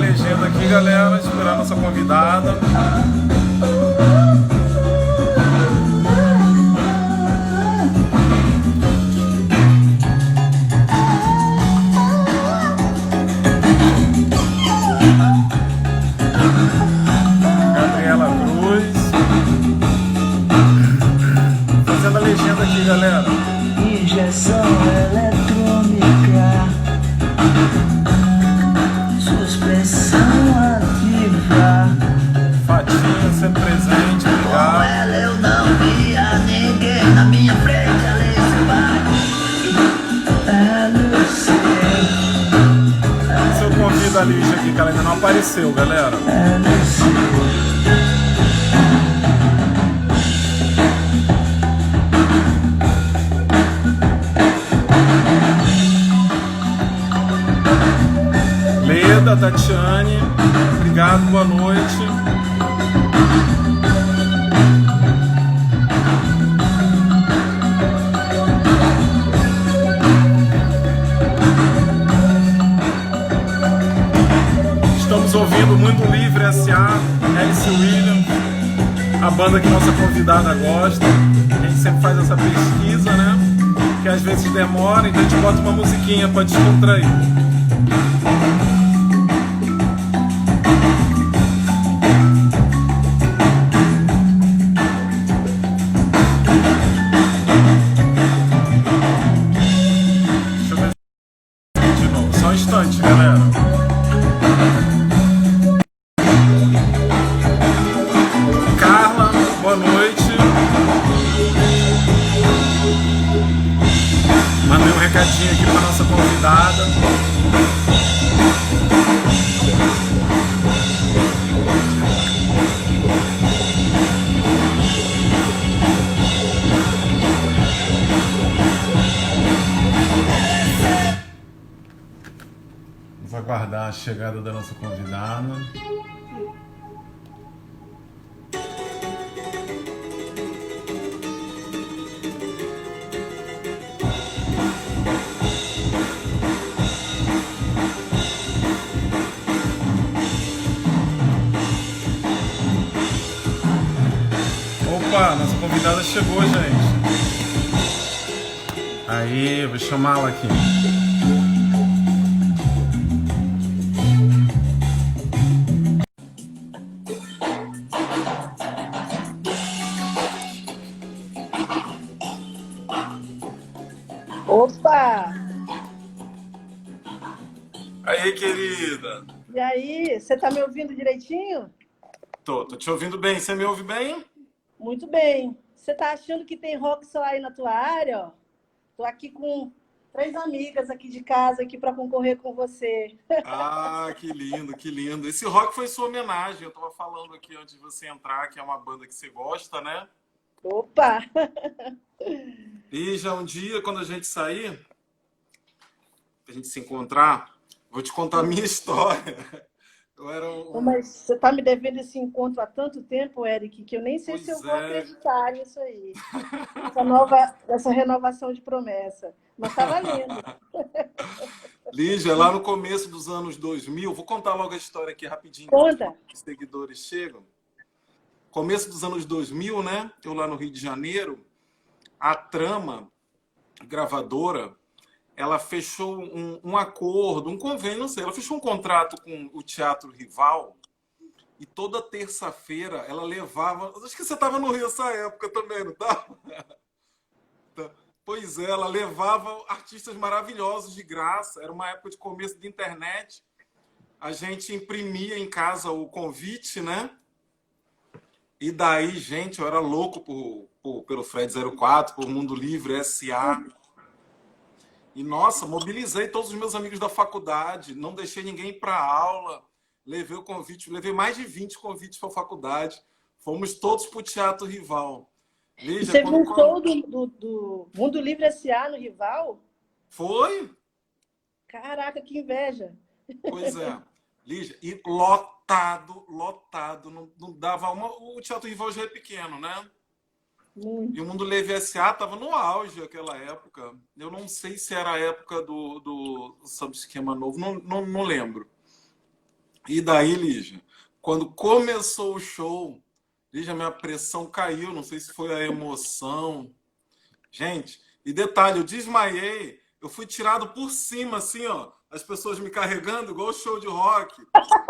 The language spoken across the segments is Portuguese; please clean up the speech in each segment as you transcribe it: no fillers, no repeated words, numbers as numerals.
legenda aqui, galera, esperar a nossa convidada. Gabriela Cruz. Fazendo a legenda aqui, galera. Injeção eletrônica, suspensão ativa. Fatinha sempre presente, Com obrigado. ela eu não via ninguém na minha frente, além de Se eu convido a Lígia aqui, que ela ainda não apareceu, galera. Leda, Tatiane, obrigado, boa noite. Estamos ouvindo Mundo Livre S.A., Alice Williams, a banda que nossa convidada gosta. A gente sempre faz essa pesquisa, né? Que às vezes demora, então a gente bota uma musiquinha para descontrair. Deixa eu ver de novo, só um instante, galera. Carla, boa noite. Mandei um recadinho aqui para nossa convidada. Vamos aguardar a chegada da nossa convidada. Opa, nossa convidada chegou, gente. Aí, vou chamá-la aqui. Opa! Aí, querida. E aí, você tá me ouvindo direitinho? Tô te ouvindo bem. Você me ouve bem? Muito bem. Você tá achando que tem rock só aí na tua área? Ó? Tô aqui com 3 amigas aqui de casa aqui para concorrer com você. Ah, que lindo, que lindo. Esse rock foi sua homenagem. Eu tava falando aqui antes de você entrar, que é uma banda que você gosta, né? Opa! E já um dia, quando a gente sair, a gente se encontrar, vou te contar a minha história. Eu era Mas você tá me devendo esse encontro há tanto tempo, Eric, que eu nem sei se eu Pois vou é. acreditar nisso aí. Essa renovação de promessa. Mas tá valendo. Lígia, lá no começo dos anos 2000, vou contar logo a história aqui rapidinho, Conta. que os seguidores chegam. Começo dos anos 2000, né? Eu lá no Rio de Janeiro, a Trama gravadora, ela fechou um acordo, um convênio, não sei, ela fechou um contrato com o Teatro Rival e toda terça-feira ela levava... Acho que você estava no Rio essa época também, não estava? Pois é, ela levava artistas maravilhosos de graça. Era uma época de começo de internet. A gente imprimia em casa o convite, né? E daí, gente, eu era louco pelo Fred 04, por Mundo Livre S.A. E, nossa, mobilizei todos os meus amigos da faculdade, não deixei ninguém ir para aula, levei o convite, levei mais de 20 convites para a faculdade. Fomos todos para o Teatro Rival. Lígia, Você viu um show do Mundo Livre S.A. no Rival? Foi? Caraca, que inveja. Pois é. Lígia, e lotado, lotado. Não dava uma... O Teatro Rival já é pequeno, né? E o Mundo Livre S.A. estava no auge naquela época. Eu não sei se era a época do Samba Esquema Novo, não lembro. E daí, Lígia, quando começou o show, Lígia, minha pressão caiu, não sei se foi a emoção. Gente, e detalhe, eu desmaiei, eu fui tirado por cima, assim, ó, as pessoas me carregando, igual show de rock.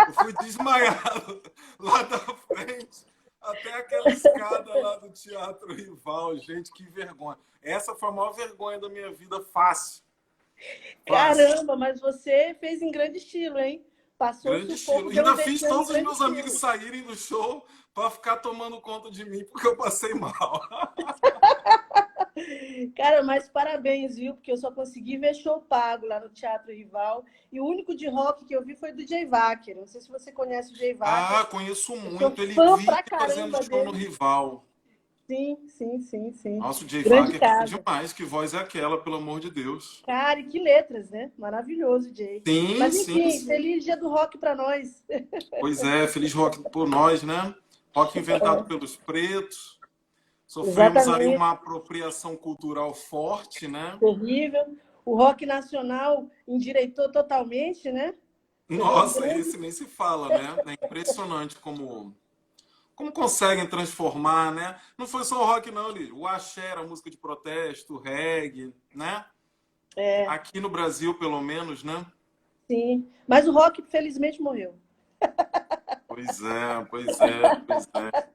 Eu fui desmaiado lá da frente, até aquela escada lá do Teatro Rival. Gente, que vergonha. Essa foi a maior vergonha da minha vida, fácil. Fácil. Caramba, mas você fez em grande estilo, hein? Passou o Grande sufoco, estilo. deu um Ainda fiz vexame em todos os grande meus amigos estilo. saírem do show para ficar tomando conta de mim, porque eu passei mal. Cara, mas parabéns, viu? Porque eu só consegui ver show pago lá no Teatro Rival. E o único de rock que eu vi foi do Jay Wacker. Não sei se você conhece o Jay Wacker. Ah, conheço Eu sou muito. Ele fã vive pra fazendo caramba show no dele. Rival. Sim, sim, sim, sim. Nossa, o Jay Grande Wacker canta casa. demais. Que voz é aquela, pelo amor de Deus? Cara, e que letras, né? Maravilhoso, Jay. Sim, Mas sim, enfim, sim. feliz dia do rock pra nós. Pois é, feliz rock por nós, né? Rock inventado pelos pretos. Sofremos aí Exatamente. uma apropriação cultural forte, né? Terrível. O rock nacional endireitou totalmente, né? Você vê os Nossa, grandes. esse nem se fala, né? É impressionante como conseguem transformar, né? Não foi só o rock, não, Lígia. O axé era música de protesto, o reggae, né? Aqui no Brasil, pelo menos, né? Sim. Mas o rock, felizmente, morreu. Pois é, pois é, pois é.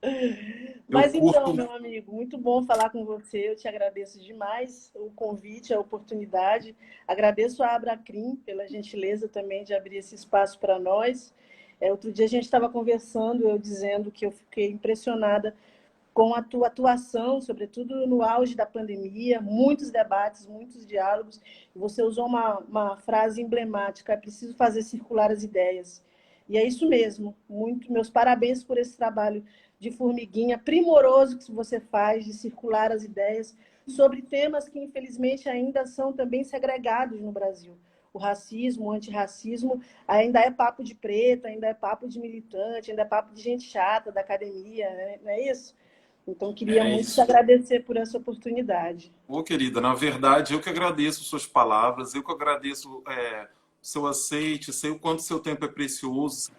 Eu Mas então, curto. meu amigo, muito bom falar com você. Eu te agradeço demais o convite, a oportunidade. Agradeço a Abracrim pela gentileza também de abrir esse espaço para nós. Outro dia a gente estava conversando, eu dizendo que eu fiquei impressionada com a tua atuação, sobretudo no auge da pandemia, muitos debates, muitos diálogos. Você usou uma frase emblemática: é preciso fazer circular as ideias. E é isso mesmo. Muito, meus parabéns por esse trabalho de formiguinha primoroso que você faz de circular as ideias sobre temas que, infelizmente, ainda são também segregados no Brasil. O racismo, o antirracismo, ainda é papo de preto, ainda é papo de militante, ainda é papo de gente chata da academia, né? Não é isso? Então, queria É muito te isso. agradecer por essa oportunidade. Ô, querida, na verdade, eu que agradeço suas palavras, eu que agradeço o seu aceite, sei o quanto seu tempo é precioso.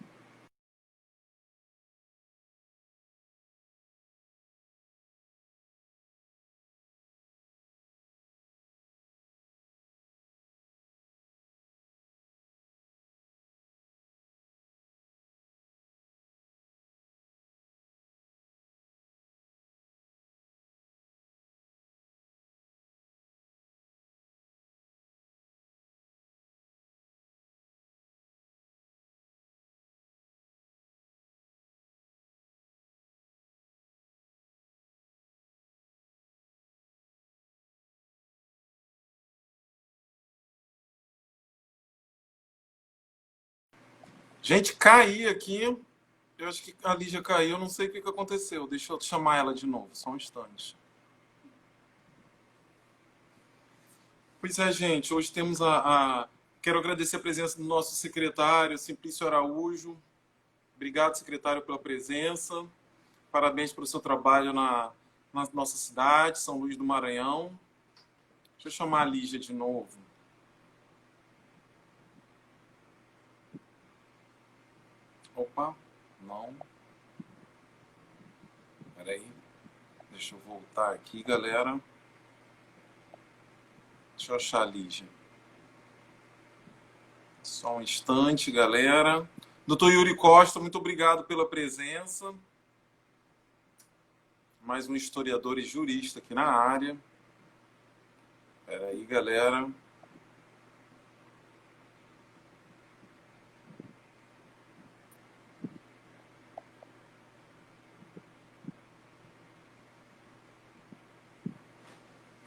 Gente, caí aqui. Eu acho que a Lígia caiu, não sei o que que aconteceu. Deixa eu chamar ela de novo, só um instante. Pois é, gente, hoje temos Quero agradecer a presença do nosso secretário, Simplício Araújo. Obrigado, secretário, pela presença. Parabéns pelo seu trabalho na nossa cidade, São Luís do Maranhão. Deixa eu chamar a Lígia de novo. Opa, não. Peraí. Deixa eu voltar aqui, galera. Deixa eu achar a Lígia. Só um instante, galera. Doutor Yuri Costa, muito obrigado pela presença. Mais um historiador e jurista aqui na área. Espera aí, galera.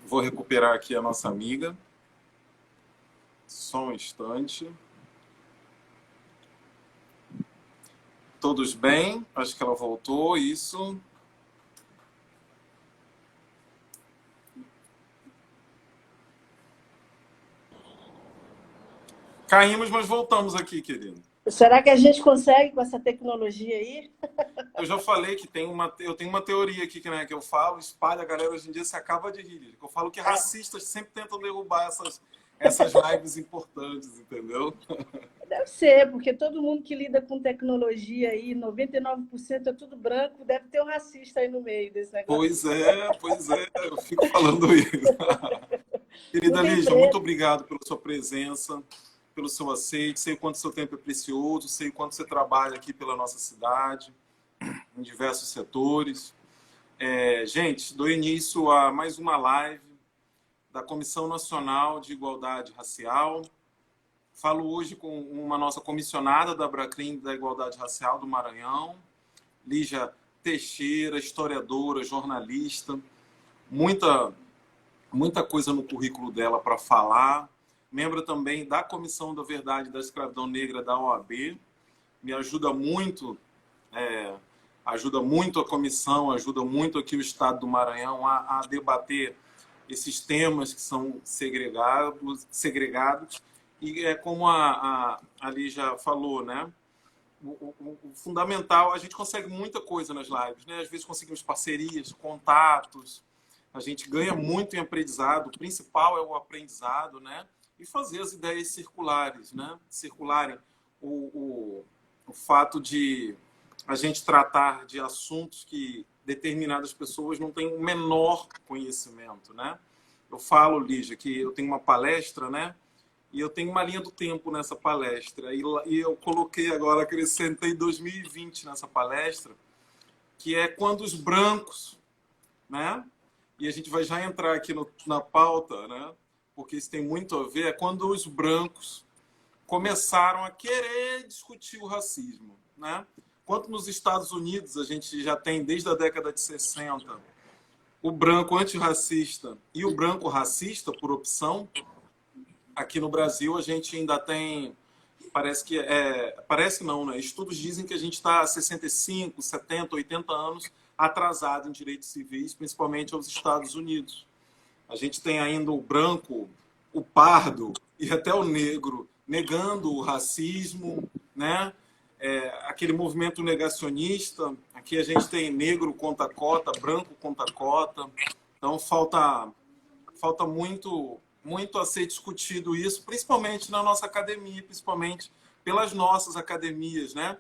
Vou recuperar aqui a nossa amiga. Só um instante. Todos bem? Acho que ela voltou, isso. Caímos, mas voltamos aqui, querido. Será que a gente consegue com essa tecnologia aí? Eu já falei que eu tenho uma teoria aqui que, né, que eu falo, espalha, a galera hoje em dia se acaba de rir. Eu falo que racistas sempre tentam derrubar essas lives importantes, entendeu? Deve Pode ser, porque todo mundo que lida com tecnologia aí, 99% é tudo branco, deve ter um racista aí no meio desse negócio. Pois é, eu fico falando isso. Não Querida tem Lígia, muito preço. obrigado pela sua presença, pelo seu aceite. Sei o quanto seu tempo é precioso, sei o quanto você trabalha aqui pela nossa cidade, em diversos setores. Gente, dou início a mais uma live da Comissão Nacional de Igualdade Racial. Falo hoje com uma nossa comissionada da Abracrim da Igualdade Racial do Maranhão, Lígia Teixeira, historiadora, jornalista, muita coisa no currículo dela para falar. Membro também da Comissão da Verdade da Escravidão Negra da OAB. Me ajuda muito a comissão, ajuda muito aqui o Estado do Maranhão a debater esses temas que são segregados. E como a Lígia falou, né? O fundamental, a gente consegue muita coisa nas lives, né? Às vezes conseguimos parcerias, contatos, a gente ganha muito em aprendizado, o principal é o aprendizado, né? E fazer as ideias circulares, né? Circularem o fato de a gente tratar de assuntos que determinadas pessoas não têm o menor conhecimento, né? Eu falo, Lígia, que eu tenho uma palestra, né? E eu tenho uma linha do tempo nessa palestra. E eu coloquei agora, acrescentei 2020 nessa palestra, que é quando os brancos, né? E a gente vai já entrar aqui na pauta, né? Porque isso tem muito a ver, é quando os brancos começaram a querer discutir o racismo, né? Enquanto nos Estados Unidos a gente já tem, desde a década de 60, o branco antirracista e o branco racista por opção, aqui no Brasil a gente ainda tem, parece não, né? Estudos dizem que a gente está 65, 70, 80 anos atrasado em direitos civis, principalmente aos Estados Unidos. A gente tem ainda o branco, o pardo e até o negro negando o racismo, né? Aquele movimento negacionista. Aqui a gente tem negro contra cota, branco contra cota. Então falta muito a ser discutido isso, principalmente na nossa academia, principalmente pelas nossas academias, né?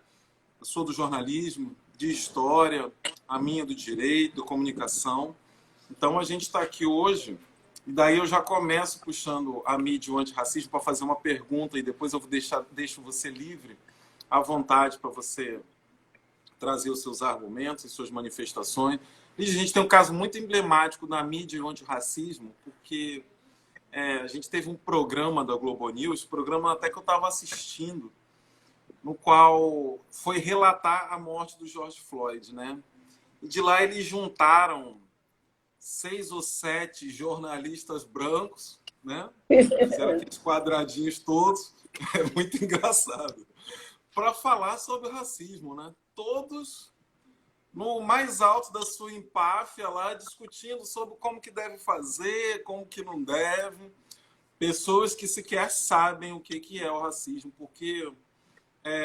Eu sou do jornalismo, de história, a minha do direito, da comunicação. Então a gente está aqui hoje, e daí eu já começo puxando a mídia e o antirracismo para fazer uma pergunta, e depois eu deixo você livre, à vontade, para você trazer os seus argumentos e suas manifestações. E a gente tem um caso muito emblemático na mídia e o antirracismo, porque a gente teve um programa da Globo News, programa até que eu estava assistindo, no qual foi relatar a morte do George Floyd, né? E de lá eles juntaram 6 ou 7 jornalistas brancos, né? Fizeram aqueles quadradinhos todos, é muito engraçado, para falar sobre o racismo, né? Todos no mais alto da sua empáfia lá, discutindo sobre como que deve fazer, como que não deve. Pessoas que sequer sabem o que é o racismo, porque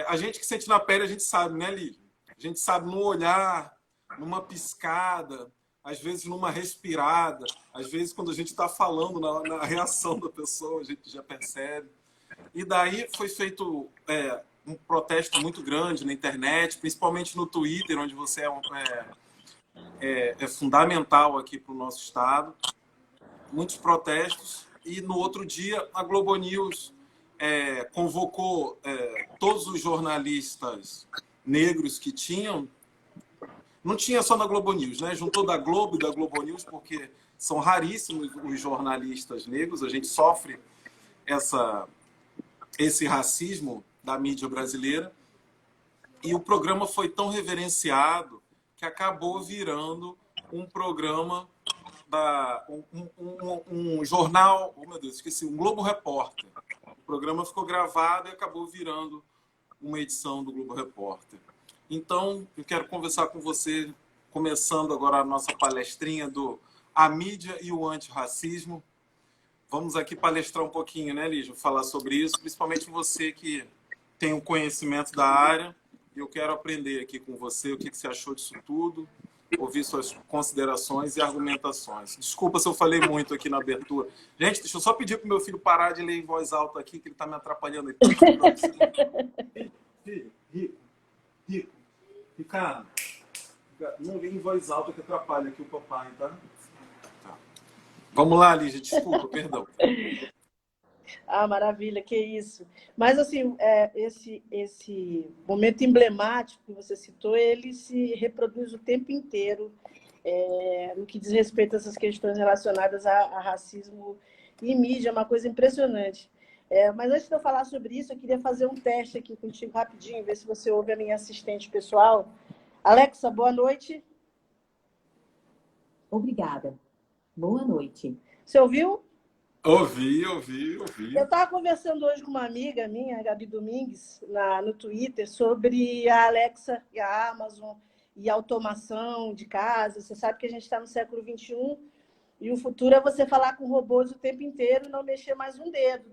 a gente que sente na pele, a gente sabe, né, Lívia? A gente sabe no olhar, numa piscada, às vezes numa respirada, às vezes quando a gente está falando, na reação da pessoa, a gente já percebe. E daí foi feito um protesto muito grande na internet, principalmente no Twitter, onde você é fundamental aqui para o nosso estado. Muitos protestos. E no outro dia, a Globo News convocou todos os jornalistas negros que tinham. Não tinha só na Globo News, né? Juntou da Globo e da Globo News, porque são raríssimos os jornalistas negros. A gente sofre esse racismo da mídia brasileira. E o programa foi tão reverenciado que acabou virando um programa um jornal, oh meu Deus, esqueci, um Globo Repórter. O programa ficou gravado e acabou virando uma edição do Globo Repórter. Então, eu quero conversar com você, começando agora a nossa palestrinha do A Mídia e o Antirracismo. Vamos aqui palestrar um pouquinho, né, Lígia? Falar sobre isso, principalmente você que tem um conhecimento da área. Eu quero aprender aqui com você o que você achou disso tudo ouvir suas considerações e argumentações. Desculpa se eu falei muito aqui na abertura. Gente, deixa eu só pedir para o meu filho parar de ler em voz alta aqui, que ele está me atrapalhando aí. Filho, Rico, Ricardo, não lê em voz alta que atrapalha aqui o papai, tá? Vamos lá, Lígia, desculpa, perdão. Ah, maravilha, que isso. Mas, assim, esse momento emblemático que você citou, ele se reproduz o tempo inteiro no que diz respeito a essas questões relacionadas a racismo e mídia, é uma coisa impressionante. Mas antes de eu falar sobre isso, eu queria fazer um teste aqui contigo rapidinho, ver se você ouve a minha assistente pessoal. Alexa, boa noite. Obrigada. Boa noite. Você ouviu? Ouvi. Eu estava conversando hoje com uma amiga minha, a Gabi Domingues, no Twitter, sobre a Alexa e a Amazon e a automação de casa. Você sabe que a gente está no século XXI e o futuro é você falar com robôs o tempo inteiro e não mexer mais um dedo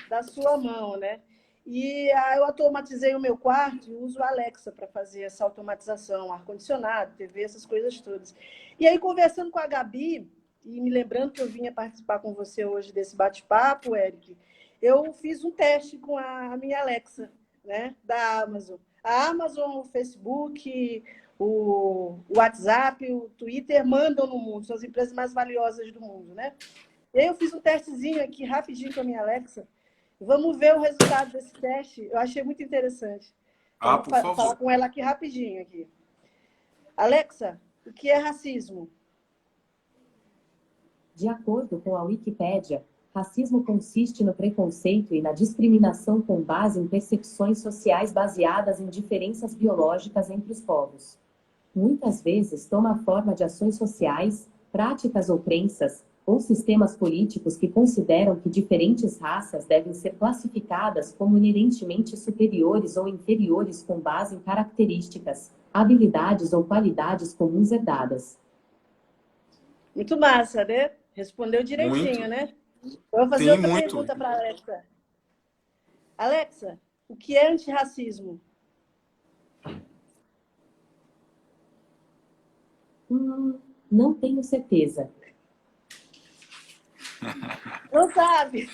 da sua mão, né? E eu automatizei o meu quarto e uso a Alexa para fazer essa automatização, ar-condicionado, TV, essas coisas todas. E aí, conversando com a Gabi, e me lembrando que eu vinha participar com você hoje desse bate-papo, Eric, eu fiz um teste com a minha Alexa, né, da Amazon. A Amazon, o Facebook, o WhatsApp, o Twitter mandam no mundo, são as empresas mais valiosas do mundo, né? E aí eu fiz um testezinho aqui, rapidinho com a minha Alexa. Vamos ver o resultado desse teste. Eu achei muito interessante. Por favor. Falar com ela aqui rapidinho. Aqui. Alexa, o que é racismo? De acordo com a Wikipédia, racismo consiste no preconceito e na discriminação com base em percepções sociais baseadas em diferenças biológicas entre os povos. Muitas vezes toma a forma de ações sociais, práticas ou crenças, ou sistemas políticos que consideram que diferentes raças devem ser classificadas como inerentemente superiores ou inferiores com base em características, habilidades ou qualidades comuns herdadas. Muito massa, né? Respondeu direitinho, Muito. Né? Eu vou fazer outra pergunta para a Alexa. Alexa, o que é antirracismo? Não tenho certeza. Não sabe.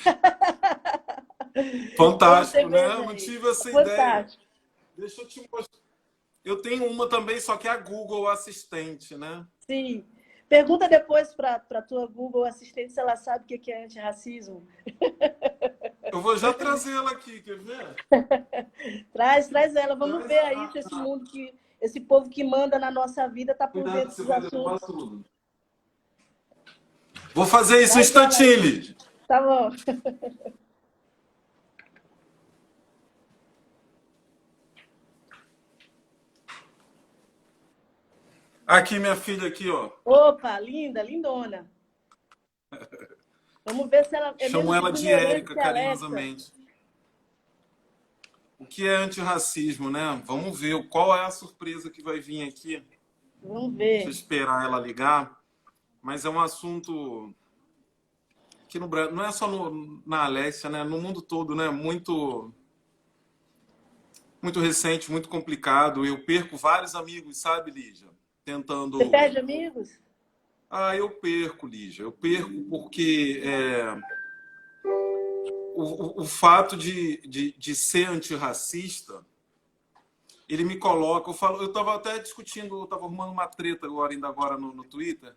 Fantástico, né? Eu não Aí. tive essa Fantástico. ideia. Deixa eu te mostrar. Eu tenho uma também, só que é a Google Assistente, né? Sim. Pergunta depois para a tua Google Assistente se ela sabe o que é antirracismo. Eu vou já trazer ela aqui, quer ver? Traz ela. Vamos ver aí se esse mundo esse povo que manda na nossa vida está por dentro Cuidado, dos você vai assuntos. derrubar tudo. Vou fazer isso um instantinho, Lídia. Tá bom. Aqui, minha filha, aqui, ó. Opa, linda, lindona. Vamos ver se ela... Chamo ela de Érica, carinhosamente. O que é antirracismo, né? Vamos ver qual é a surpresa que vai vir aqui. Vamos ver. Deixa eu esperar ela ligar. Mas é um assunto que no Brasil, não é só na Alécia, né? No mundo todo, né? Muito recente, muito complicado. Eu perco vários amigos, sabe, Lígia? Tentando... Você perde amigos? Eu perco, Lígia. Eu perco porque o fato de ser antirracista, ele me coloca... Eu estava até discutindo, eu estava arrumando uma treta agora no Twitter.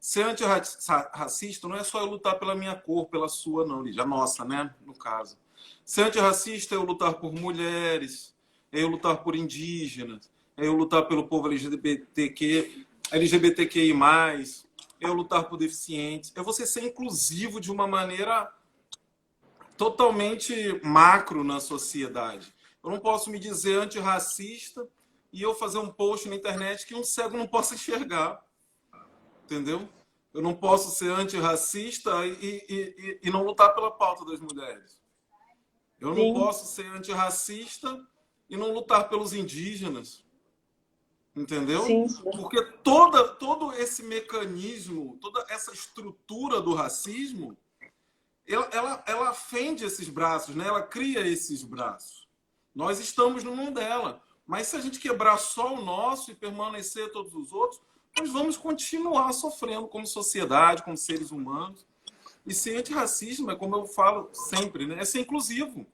Ser antirracista não é só eu lutar pela minha cor, pela sua, não, Lígia. A nossa, né? No caso. Ser antirracista é eu lutar por mulheres, é eu lutar por indígenas, é eu lutar pelo povo LGBTQI+, é eu lutar por deficientes, é você ser inclusivo de uma maneira totalmente macro na sociedade. Eu não posso me dizer antirracista e eu fazer um post na internet que um cego não possa enxergar. Entendeu? Eu não posso ser antirracista e não lutar pela pauta das mulheres. Eu não posso ser antirracista e não lutar pelos indígenas. Entendeu? Sim. Porque todo esse mecanismo, toda essa estrutura do racismo, ela fende esses braços, né? Ela cria esses braços. Nós estamos no mundo dela. Mas se a gente quebrar só o nosso e permanecer todos os outros, nós vamos continuar sofrendo como sociedade, como seres humanos. E ser antirracismo é, como eu falo sempre, né? É ser inclusivo.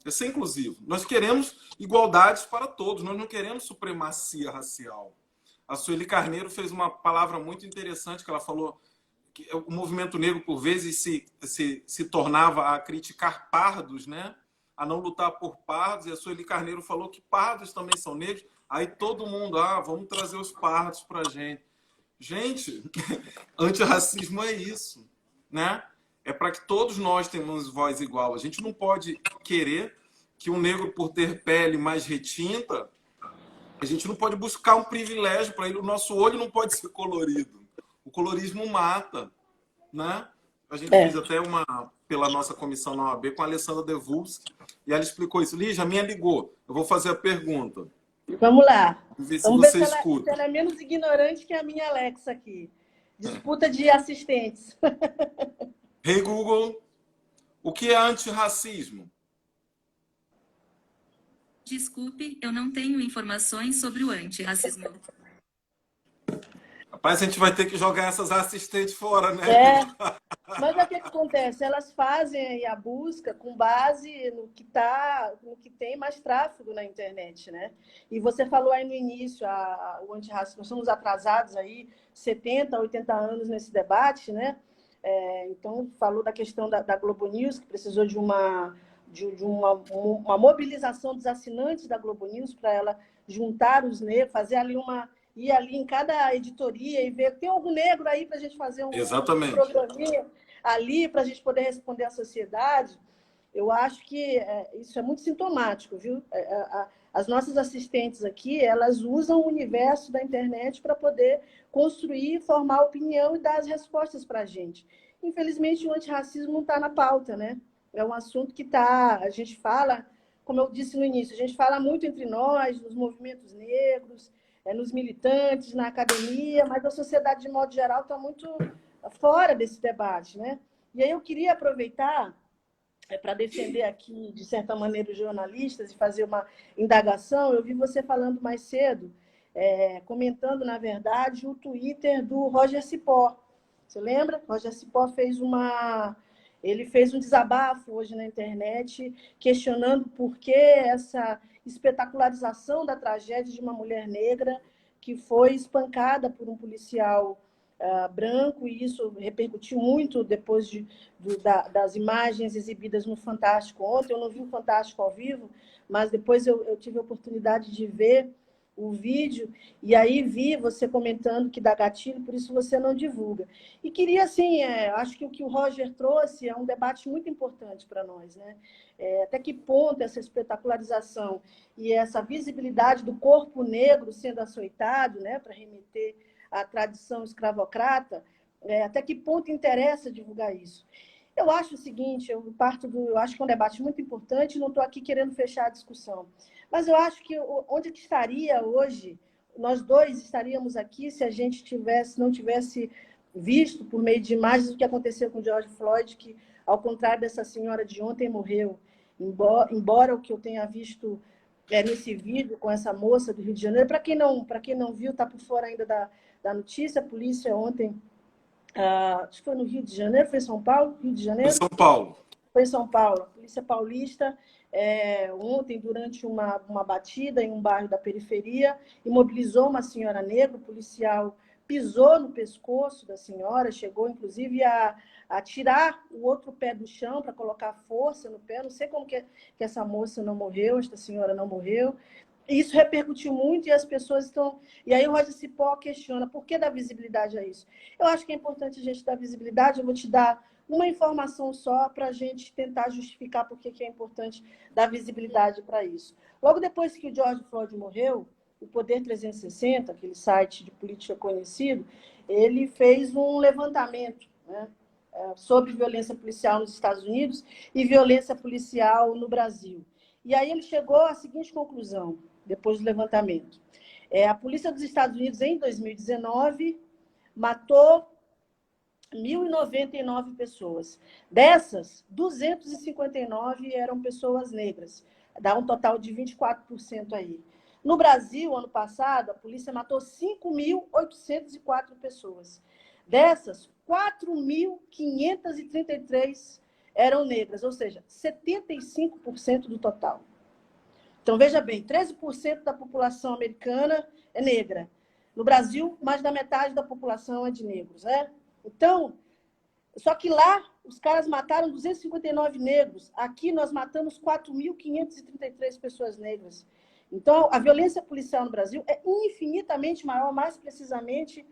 É ser inclusivo. Nós queremos igualdades para todos, nós não queremos supremacia racial. A Sueli Carneiro fez uma palavra muito interessante, que ela falou que o movimento negro, por vezes, se tornava a criticar pardos, né? A não lutar por pardos, e a Sueli Carneiro falou que pardos também são negros. Aí todo mundo, vamos trazer os pardos para a gente. Gente, antirracismo é isso, né? É para que todos nós tenhamos voz igual. A gente não pode querer que um negro, por ter pele mais retinta, a gente não pode buscar um privilégio para ele. O nosso olho não pode ser colorido. O colorismo mata, né? A gente fez até pela nossa comissão na OAB com a Alessandra Devulski, e ela explicou isso. Lígia, a minha ligou. Eu vou fazer a pergunta. Vamos lá. Ver se Vamos você ver se escuta. ela é menos ignorante que a minha Alexa aqui. Disputa de assistentes. Hey, Google, o que é antirracismo? Desculpe, eu não tenho informações sobre o antirracismo. Rapaz, a gente vai ter que jogar essas assistentes fora, né? Mas o que acontece? Elas fazem aí a busca com base no que tem mais tráfego na internet, né? E você falou aí no início, o antirracismo, nós somos atrasados aí 70, 80 anos nesse debate, né? Então, falou da questão da Globo News, que precisou de uma mobilização dos assinantes da Globo News para ela juntar os negros, fazer ali ir ali em cada editoria e ver, tem algum negro aí para a gente fazer um programinha ali para a gente poder responder à sociedade. Eu acho que isso é muito sintomático, viu? As nossas assistentes aqui, elas usam o universo da internet para poder construir, formar opinião e dar as respostas para a gente. Infelizmente, o antirracismo não está na pauta, né? É um assunto que a gente fala, como eu disse no início, a gente fala muito entre nós, nos movimentos negros, nos militantes, na academia, mas a sociedade, de modo geral, está muito fora desse debate, né? E aí eu queria aproveitar para defender aqui, de certa maneira, os jornalistas e fazer uma indagação. Eu vi você falando mais cedo, comentando, na verdade, o Twitter do Roger Cipó. Você lembra? Roger Cipó fez um desabafo hoje na internet, questionando por que essa espetacularização da tragédia de uma mulher negra que foi espancada por um policial branco, e isso repercutiu muito depois das imagens exibidas no Fantástico ontem. Eu não vi o Fantástico ao vivo, mas depois eu tive a oportunidade de ver o vídeo, e aí vi você comentando que dá gatilho, por isso você não divulga. E queria, assim, acho que o que o Roger trouxe é um debate muito importante para nós, né? Até que ponto essa espetacularização e essa visibilidade do corpo negro sendo açoitado, né, para remeter à tradição escravocrata, até que ponto interessa divulgar isso? Eu acho o seguinte, eu acho que é um debate muito importante, não estou aqui querendo fechar a discussão, mas eu acho que onde que estaria hoje, nós dois estaríamos aqui se a gente não tivesse visto por meio de imagens o que aconteceu com o George Floyd, que, ao contrário dessa senhora de ontem, morreu. Embora o que eu tenha visto nesse vídeo com essa moça do Rio de Janeiro, para quem não viu, está por fora ainda da notícia, a polícia ontem, acho que foi no Rio de Janeiro, foi em São Paulo? Rio de Janeiro? Foi em São Paulo. Foi em São Paulo. A polícia paulista, ontem, durante uma batida em um bairro da periferia, imobilizou uma senhora negra. O policial pisou no pescoço da senhora, chegou, inclusive, a tirar o outro pé do chão para colocar força no pé. Não sei como que essa moça não morreu, esta senhora não morreu. Isso repercutiu muito e as pessoas estão... E aí o Roger Cipó questiona por que dar visibilidade a isso. Eu acho que é importante a gente dar visibilidade. Eu vou te dar uma informação só para a gente tentar justificar por que é importante dar visibilidade para isso. Logo depois que o George Floyd morreu, o Poder 360, aquele site de política conhecido, ele fez um levantamento, né, sobre violência policial nos Estados Unidos e violência policial no Brasil. E aí ele chegou à seguinte conclusão, depois do levantamento. A polícia dos Estados Unidos, em 2019, matou 1.099 pessoas. Dessas, 259 eram pessoas negras. Dá um total de 24% aí. No Brasil, ano passado, a polícia matou 5.804 pessoas. Dessas, 4.533 eram negras, ou seja, 75% do total. Então, veja bem, 13% da população americana é negra. No Brasil, mais da metade da população é de negros, né? Então, só que lá, os caras mataram 259 negros. Aqui, nós matamos 4.533 pessoas negras. Então, a violência policial no Brasil é infinitamente maior, mais precisamente,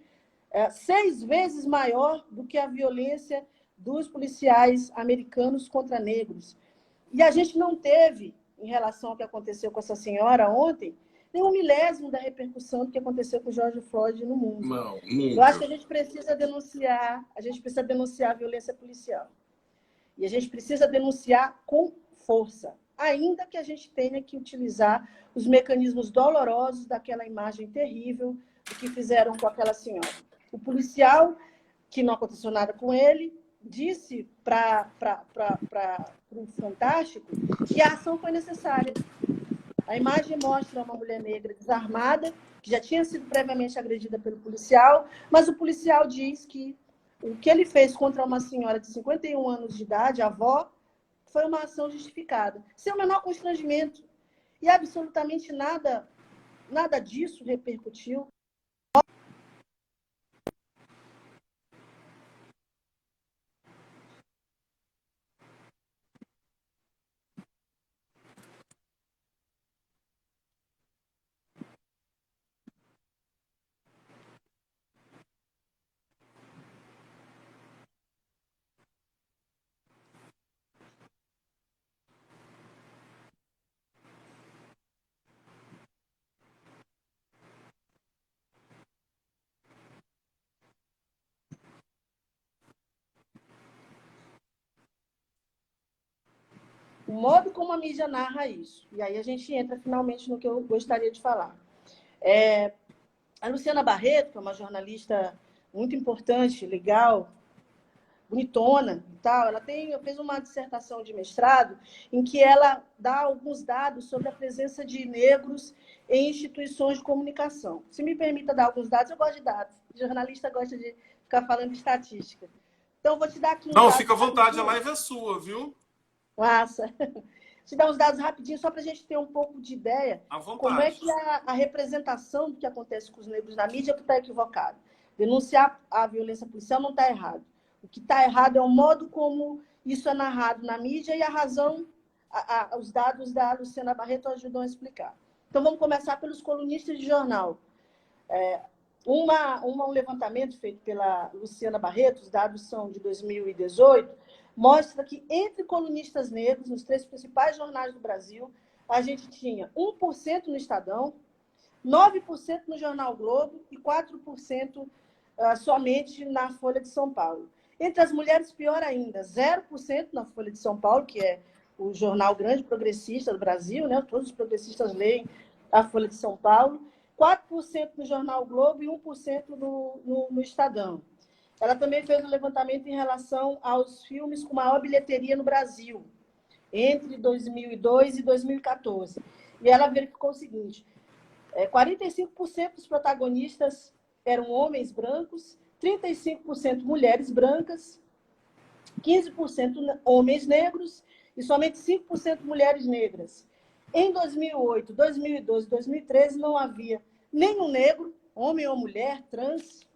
6 vezes maior do que a violência dos policiais americanos contra negros. E a gente não teve, em relação ao que aconteceu com essa senhora ontem, nem um milésimo da repercussão do que aconteceu com o George Floyd no mundo. Não, Eu acho que a gente precisa denunciar a violência policial. E a gente precisa denunciar com força, ainda que a gente tenha que utilizar os mecanismos dolorosos daquela imagem terrível do que fizeram com aquela senhora. O policial, que não aconteceu nada com ele, disse para o Fantástico que a ação foi necessária. A imagem mostra uma mulher negra desarmada, que já tinha sido previamente agredida pelo policial, mas o policial diz que o que ele fez contra uma senhora de 51 anos de idade, a avó, foi uma ação justificada, sem o menor constrangimento. E absolutamente nada disso repercutiu. O modo como a mídia narra isso. E aí a gente entra finalmente no que eu gostaria de falar. A Luciana Barreto, que é uma jornalista muito importante, legal, bonitona e tal, ela fez uma dissertação de mestrado em que ela dá alguns dados sobre a presença de negros em instituições de comunicação. Se me permita dar alguns dados, eu gosto de dados. O jornalista gosta de ficar falando de estatística. Então, vou te dar aqui Não, fica à vontade, a live é sua, viu? Massa. Te dar uns dados rapidinho, só para a gente ter um pouco de ideia como é que a representação do que acontece com os negros na mídia está equivocada. Denunciar a violência policial não está errado. O que está errado é o modo como isso é narrado na mídia e a razão, os dados da Luciana Barreto ajudam a explicar. Então, vamos começar pelos colunistas de jornal. Um levantamento feito pela Luciana Barreto, os dados são de 2018, mostra que entre colunistas negros, nos 3 principais jornais do Brasil, a gente tinha 1% no Estadão, 9% no Jornal Globo e 4% somente na Folha de São Paulo. Entre as mulheres, pior ainda, 0% na Folha de São Paulo, que é o jornal grande progressista do Brasil, né? Todos os progressistas leem a Folha de São Paulo, 4% no Jornal Globo e 1% no Estadão. Ela também fez um levantamento em relação aos filmes com maior bilheteria no Brasil, entre 2002 e 2014. E ela verificou o seguinte, 45% dos protagonistas eram homens brancos, 35% mulheres brancas, 15% homens negros e somente 5% mulheres negras. Em 2008, 2012 e 2013 não havia nenhum negro, homem ou mulher, trans,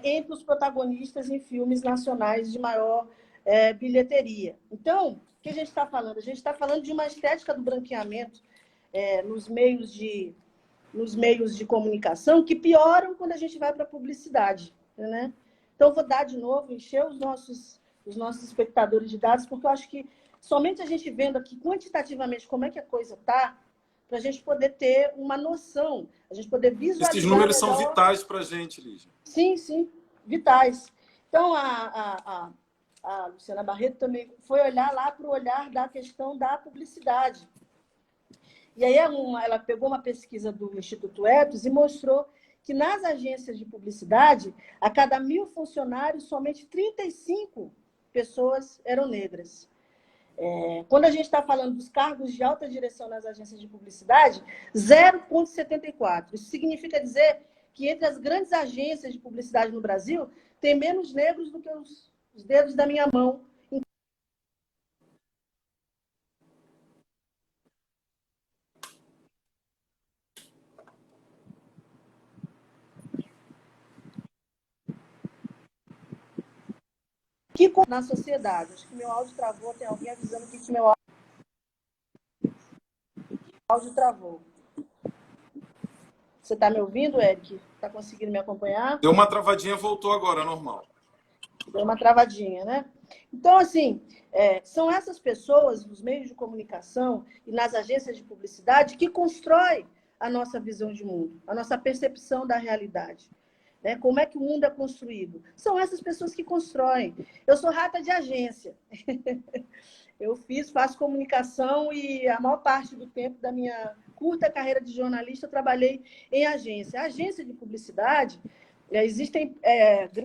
entre os protagonistas em filmes nacionais de maior bilheteria. Então, o que a gente está falando? A gente está falando de uma estética do branqueamento nos meios de comunicação que pioram quando a gente vai para a publicidade, né? Então, vou dar de novo, encher os nossos espectadores de dados, porque eu acho que somente a gente vendo aqui quantitativamente como é que a coisa está, para a gente poder ter uma noção, a gente poder visualizar. Esses números são vitais para a gente, Lígia. Sim, sim, vitais. Então, a Luciana Barreto também foi olhar lá para o olhar da questão da publicidade. E aí ela pegou uma pesquisa do Instituto Ethos e mostrou que nas agências de publicidade, a cada 1.000 funcionários, somente 35 pessoas eram negras. Quando a gente está falando dos cargos de alta direção nas agências de publicidade, 0,74. Isso significa dizer que entre as grandes agências de publicidade no Brasil, tem menos negros do que os dedos da minha mão. Que na sociedade. Acho que meu áudio travou, tem alguém avisando aqui que meu áudio travou. Você está me ouvindo, Eric? Está conseguindo me acompanhar? Deu uma travadinha, voltou agora, normal. Deu uma travadinha, né? Então, assim, são essas pessoas nos meios de comunicação e nas agências de publicidade que constroem a nossa visão de mundo, a nossa percepção da realidade. Né? Como é que o mundo é construído? São essas pessoas que constroem. Eu sou rata de agência. Eu faço comunicação e a maior parte do tempo da minha curta carreira de jornalista eu trabalhei em agência. A agência de publicidade, existem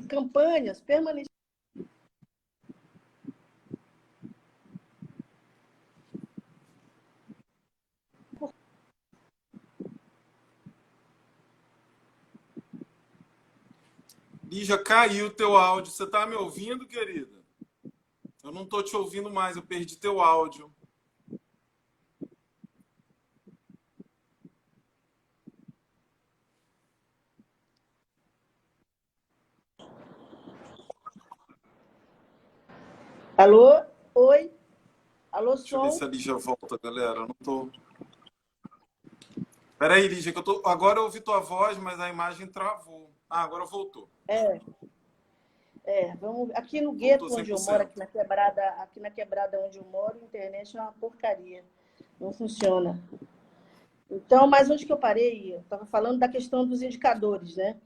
campanhas permanentes. Lígia, caiu o teu áudio. Você tá me ouvindo, querida? Eu não tô te ouvindo mais, eu perdi teu áudio. Alô? Oi? Alô, Deixa eu ver som? se a Lígia volta, galera. Eu não tô... Peraí, Lígia, que eu tô... Agora eu ouvi tua voz, mas a imagem travou. Ah, agora voltou. Vamos... Aqui no gueto Voltou onde eu 100%. moro, aqui na quebrada onde eu moro, a internet é uma porcaria. Não funciona. Então, mas onde que eu parei? Eu estava falando da questão dos indicadores, né?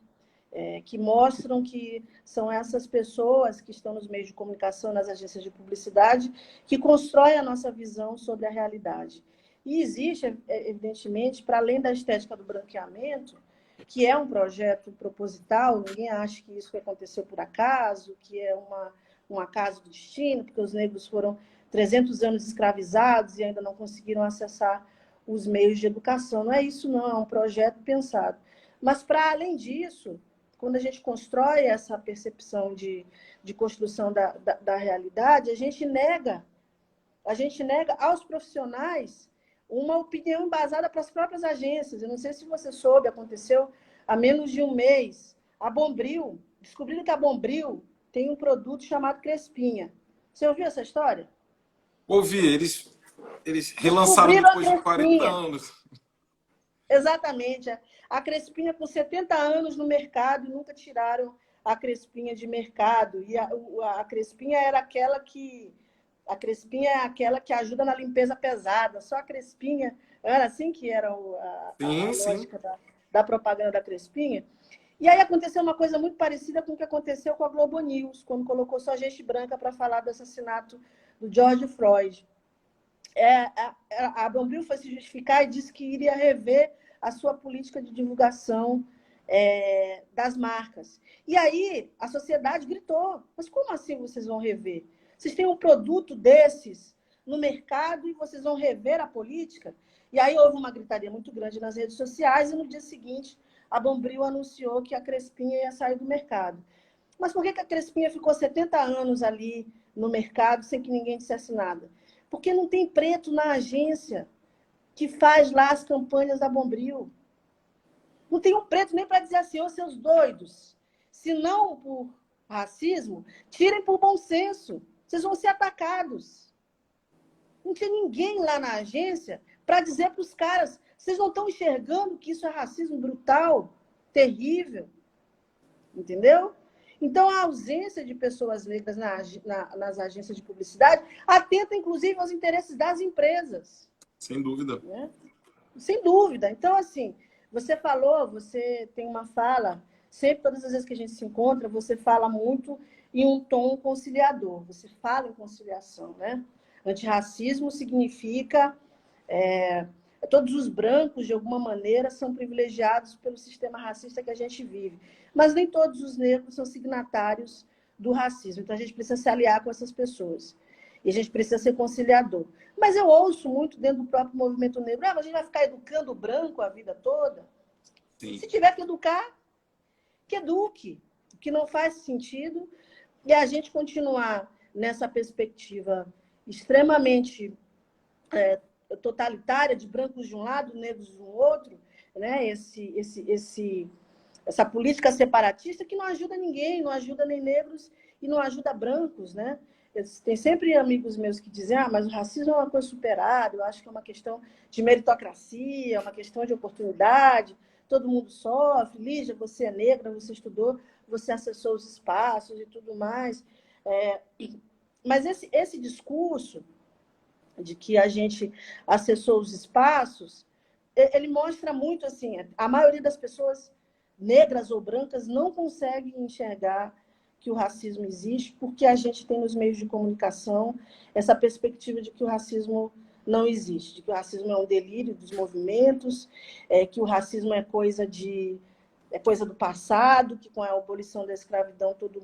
Que mostram que são essas pessoas que estão nos meios de comunicação, nas agências de publicidade, que constroem a nossa visão sobre a realidade. E existe, evidentemente, para além da estética do branqueamento, que é um projeto proposital, ninguém acha que isso aconteceu por acaso, que é um acaso do destino, porque os negros foram 300 anos escravizados e ainda não conseguiram acessar os meios de educação. Não é isso, não, é um projeto pensado. Mas, para além disso, quando a gente constrói essa percepção de construção da realidade, a gente nega aos profissionais uma opinião embasada para as próprias agências. Eu não sei se você soube, aconteceu há menos de um mês. A Bombril, descobriram que a Bombril tem um produto chamado Crespinha. Você ouviu essa história? Ouvi, eles relançaram depois de 40 anos. Exatamente. A Crespinha com 70 anos no mercado e nunca tiraram a Crespinha de mercado. E a Crespinha era aquela que... A Crespinha é aquela que ajuda na limpeza pesada. Só a Crespinha... Era assim que era a lógica da propaganda da Crespinha. E aí aconteceu uma coisa muito parecida com o que aconteceu com a Globo News, quando colocou só gente branca para falar do assassinato do George Floyd. A Bombril foi se justificar e disse que iria rever a sua política de divulgação das marcas. E aí a sociedade gritou, mas como assim vocês vão rever? Vocês têm um produto desses no mercado e vocês vão rever a política? E aí houve uma gritaria muito grande nas redes sociais e no dia seguinte a Bombril anunciou que a Crespinha ia sair do mercado. Mas por que a Crespinha ficou 70 anos ali no mercado sem que ninguém dissesse nada? Porque não tem preto na agência que faz lá as campanhas da Bombril. Não tem um preto nem para dizer assim, ô seus doidos, se não por racismo, tirem por bom senso. Vocês vão ser atacados. Não tinha ninguém lá na agência para dizer para os caras, vocês não estão enxergando que isso é racismo brutal, terrível. Entendeu? Então, a ausência de pessoas negras nas agências de publicidade atenta, inclusive, aos interesses das empresas. Sem dúvida. Né? Sem dúvida. Então, assim, você falou, você tem uma fala, sempre, todas as vezes que a gente se encontra, você fala muito em um tom conciliador. Você fala em conciliação, né? Antirracismo significa... todos os brancos, de alguma maneira, são privilegiados pelo sistema racista que a gente vive. Mas nem todos os negros são signatários do racismo. Então, a gente precisa se aliar com essas pessoas. E a gente precisa ser conciliador. Mas eu ouço muito dentro do próprio movimento negro, mas a gente vai ficar educando o branco a vida toda? Sim. Se tiver que educar, que eduque. O que não faz sentido é a gente continuar nessa perspectiva extremamente totalitária, de brancos de um lado, negros do outro, né? Essa política separatista que não ajuda ninguém, não ajuda nem negros e não ajuda brancos, né? Tem sempre amigos meus que dizem, mas o racismo é uma coisa superada, eu acho que é uma questão de meritocracia, é uma questão de oportunidade, todo mundo sofre. Lígia, você é negra, você estudou, você acessou os espaços e tudo mais. Mas esse discurso de que a gente acessou os espaços, ele mostra muito assim, a maioria das pessoas negras ou brancas não consegue enxergar que o racismo existe, porque a gente tem nos meios de comunicação essa perspectiva de que o racismo não existe, de que o racismo é um delírio dos movimentos, que o racismo é coisa do passado, que com a abolição da escravidão todo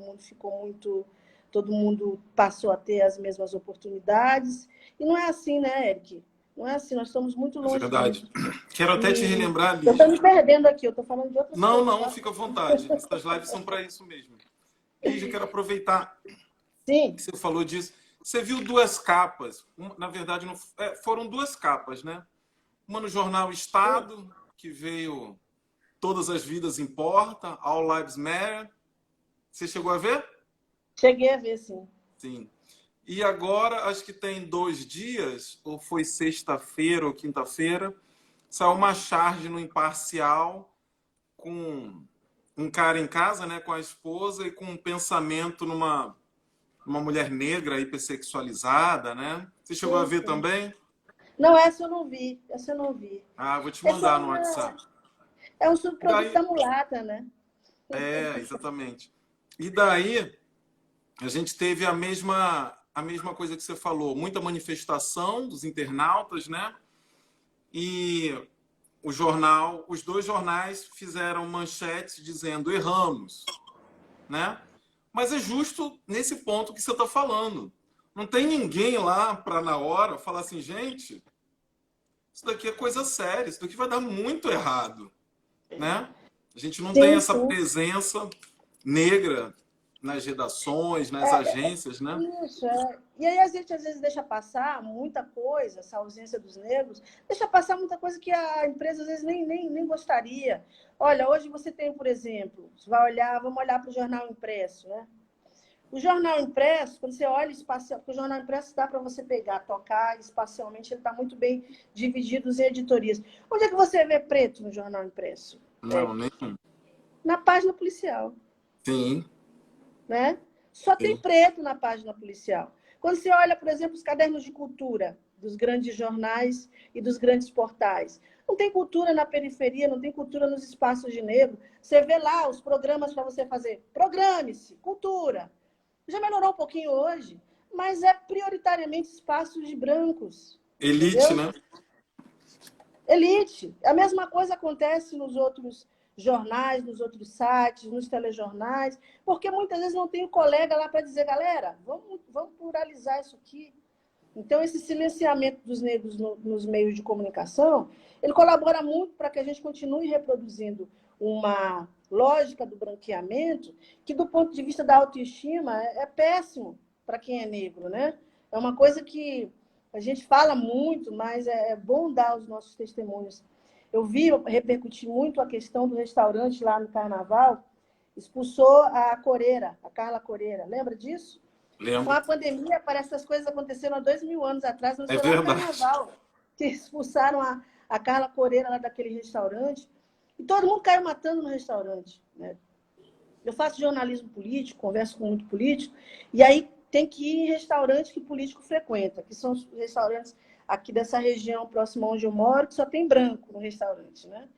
mundo passou a ter as mesmas oportunidades. E não é assim, né, Eric? Não é assim, nós estamos muito longe Verdade. disso. Quero até te relembrar, Eu estou Lígia. me perdendo aqui, eu estou falando de outras Não, coisas. não, Tá? fica à vontade. Essas lives são para isso mesmo. Lígia, eu quero aproveitar Sim. que você falou disso. Você viu duas capas. Na verdade, foram duas capas, né? Uma no jornal Estado, que veio Todas as Vidas Importam, All Lives Matter. Você chegou a ver? Cheguei a ver, sim. Sim. E agora, acho que tem 2 dias, ou foi sexta-feira ou quinta-feira, saiu uma charge no Imparcial com um cara em casa, né, com a esposa e com um pensamento numa mulher negra hipersexualizada, né? Você chegou a ver também? Não, essa eu não vi. Essa eu não vi. Ah, vou te Esse mandar no WhatsApp. é um subproduto Daí, da mulata, né? exatamente. E daí a gente teve a mesma coisa que você falou, muita manifestação dos internautas, né? E os 2 jornais fizeram manchetes dizendo erramos, né? Mas é justo nesse ponto que você está falando. Não tem ninguém lá para na hora falar assim, gente, isso daqui é coisa séria, isso daqui vai dar muito errado, né? A gente não tem essa Sim. presença negra nas redações, nas agências, né? Isso, E aí a gente às vezes deixa passar muita coisa, essa ausência dos negros, deixa passar muita coisa que a empresa às vezes nem gostaria. Olha, hoje você tem, por exemplo, vamos olhar para o jornal impresso, né? O jornal impresso, quando você olha espacial, porque o jornal impresso dá para você pegar, tocar espacialmente, ele está muito bem dividido em editorias. Onde é que você vê preto no jornal impresso? Não, nem. Na página policial. Sim. Né? Só tem preto na página policial. Quando você olha, por exemplo, os cadernos de cultura dos grandes jornais e dos grandes portais, não tem cultura na periferia, não tem cultura nos espaços de negro. Você vê lá os programas para você fazer. Programe-se, cultura. Já melhorou um pouquinho hoje, mas é prioritariamente espaços de brancos. Elite, entendeu? né? Elite. A mesma coisa acontece nos outros jornais, nos outros sites, nos telejornais, porque muitas vezes não tem um colega lá para dizer, galera, vamos pluralizar isso aqui. Então, esse silenciamento dos negros nos meios de comunicação, ele colabora muito para que a gente continue reproduzindo uma lógica do branqueamento que, do ponto de vista da autoestima, é péssimo para quem é negro, né? É uma coisa que a gente fala muito, mas é bom dar os nossos testemunhos. Eu vi repercutir muito a questão do restaurante lá no Carnaval, expulsou a Coreira, a Carla Coreira. Lembra disso? Lembro. Com a pandemia, parece que as coisas aconteceram há 2000 anos atrás, não É foi lá no verdade. Carnaval, que expulsaram a Carla Coreira lá daquele restaurante, e todo mundo caiu matando no restaurante. Né? Eu faço jornalismo político, converso com muito político, e aí tem que ir em restaurantes que o político frequenta, que são os restaurantes aqui dessa região próxima onde eu moro, que só tem branco no restaurante, né?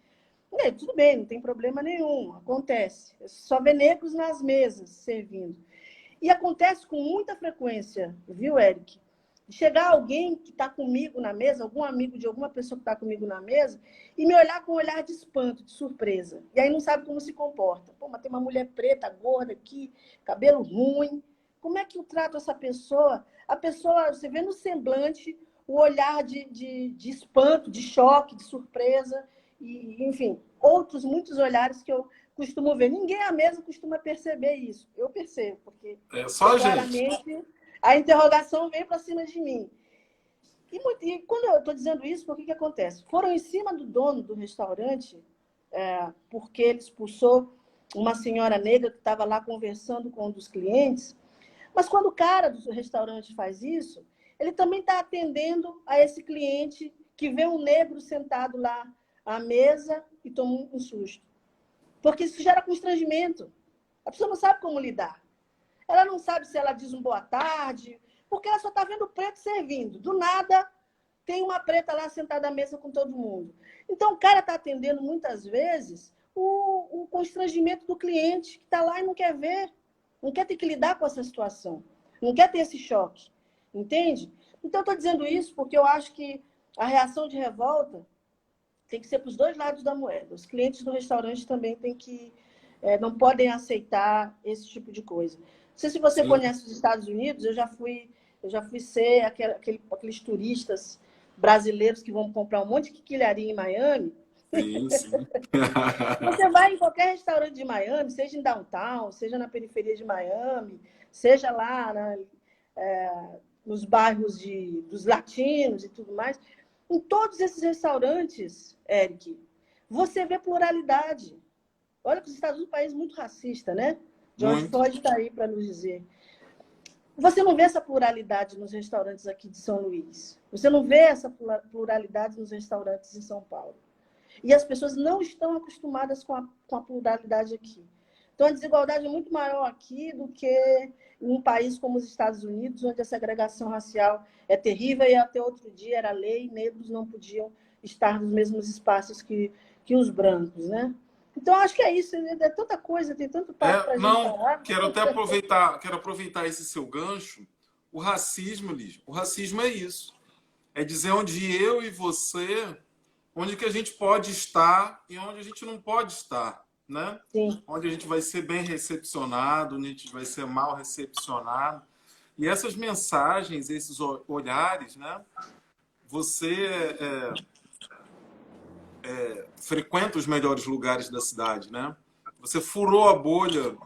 E aí, tudo bem, não tem problema nenhum, acontece. Só vê negros nas mesas servindo. E acontece com muita frequência, viu, Eric? Chegar alguém que está comigo na mesa, algum amigo de alguma pessoa que está comigo na mesa, e me olhar com um olhar de espanto, de surpresa. E aí não sabe como se comporta. Pô, mas tem uma mulher preta, gorda aqui, cabelo ruim. Como é que eu trato essa pessoa? a pessoa, você vê no semblante o olhar de espanto, de choque, de surpresa, e, enfim, outros muitos olhares que eu costumo ver. Ninguém à mesa costuma perceber isso. Eu percebo, porque É só a gente. claramente a interrogação vem para cima de mim. E quando eu estou dizendo isso, por que acontece? Foram em cima do dono do restaurante, porque ele expulsou uma senhora negra que estava lá conversando com um dos clientes. Mas quando o cara do restaurante faz isso, ele também está atendendo a esse cliente que vê um negro sentado lá à mesa e toma um susto. Porque isso gera constrangimento. A pessoa não sabe como lidar. Ela não sabe se ela diz um boa tarde, porque ela só está vendo o preto servindo. Do nada, tem uma preta lá sentada à mesa com todo mundo. Então, o cara está atendendo, muitas vezes, o constrangimento do cliente que está lá e não quer ver. Não quer ter que lidar com essa situação. Não quer ter esse choque. Entende? Então, eu estou dizendo isso porque eu acho que a reação de revolta tem que ser para os dois lados da moeda. Os clientes do restaurante também não podem aceitar esse tipo de coisa. Não sei se você conhece os Estados Unidos, eu já fui ser aqueles turistas brasileiros que vão comprar um monte de quinquilharia em Miami. Sim, sim. Você vai em qualquer restaurante de Miami, seja em downtown, seja na periferia de Miami, seja lá nos bairros dos latinos e tudo mais. Em todos esses restaurantes, Eric, você vê pluralidade. Olha que os Estados Unidos é um país muito racista, né? George Floyd está aí para nos dizer. Você não vê essa pluralidade nos restaurantes aqui de São Luís. Você não vê essa pluralidade nos restaurantes em São Paulo. E as pessoas não estão acostumadas com a pluralidade aqui. Então, a desigualdade é muito maior aqui do que em um país como os Estados Unidos, onde a segregação racial é terrível e até outro dia era lei, negros não podiam estar nos mesmos espaços que os brancos, né? Então, acho que é isso. É tanta coisa, tem tanto papo para a gente falar. Quero aproveitar esse seu gancho. O racismo, Lígia, o racismo é isso. É dizer onde eu e você, onde que a gente pode estar e onde a gente não pode estar, né? Sim. Onde a gente vai ser bem recepcionado, onde a gente vai ser mal recepcionado. E essas mensagens, esses olhares, né? Você frequenta os melhores lugares da cidade, né? Você furou a bolha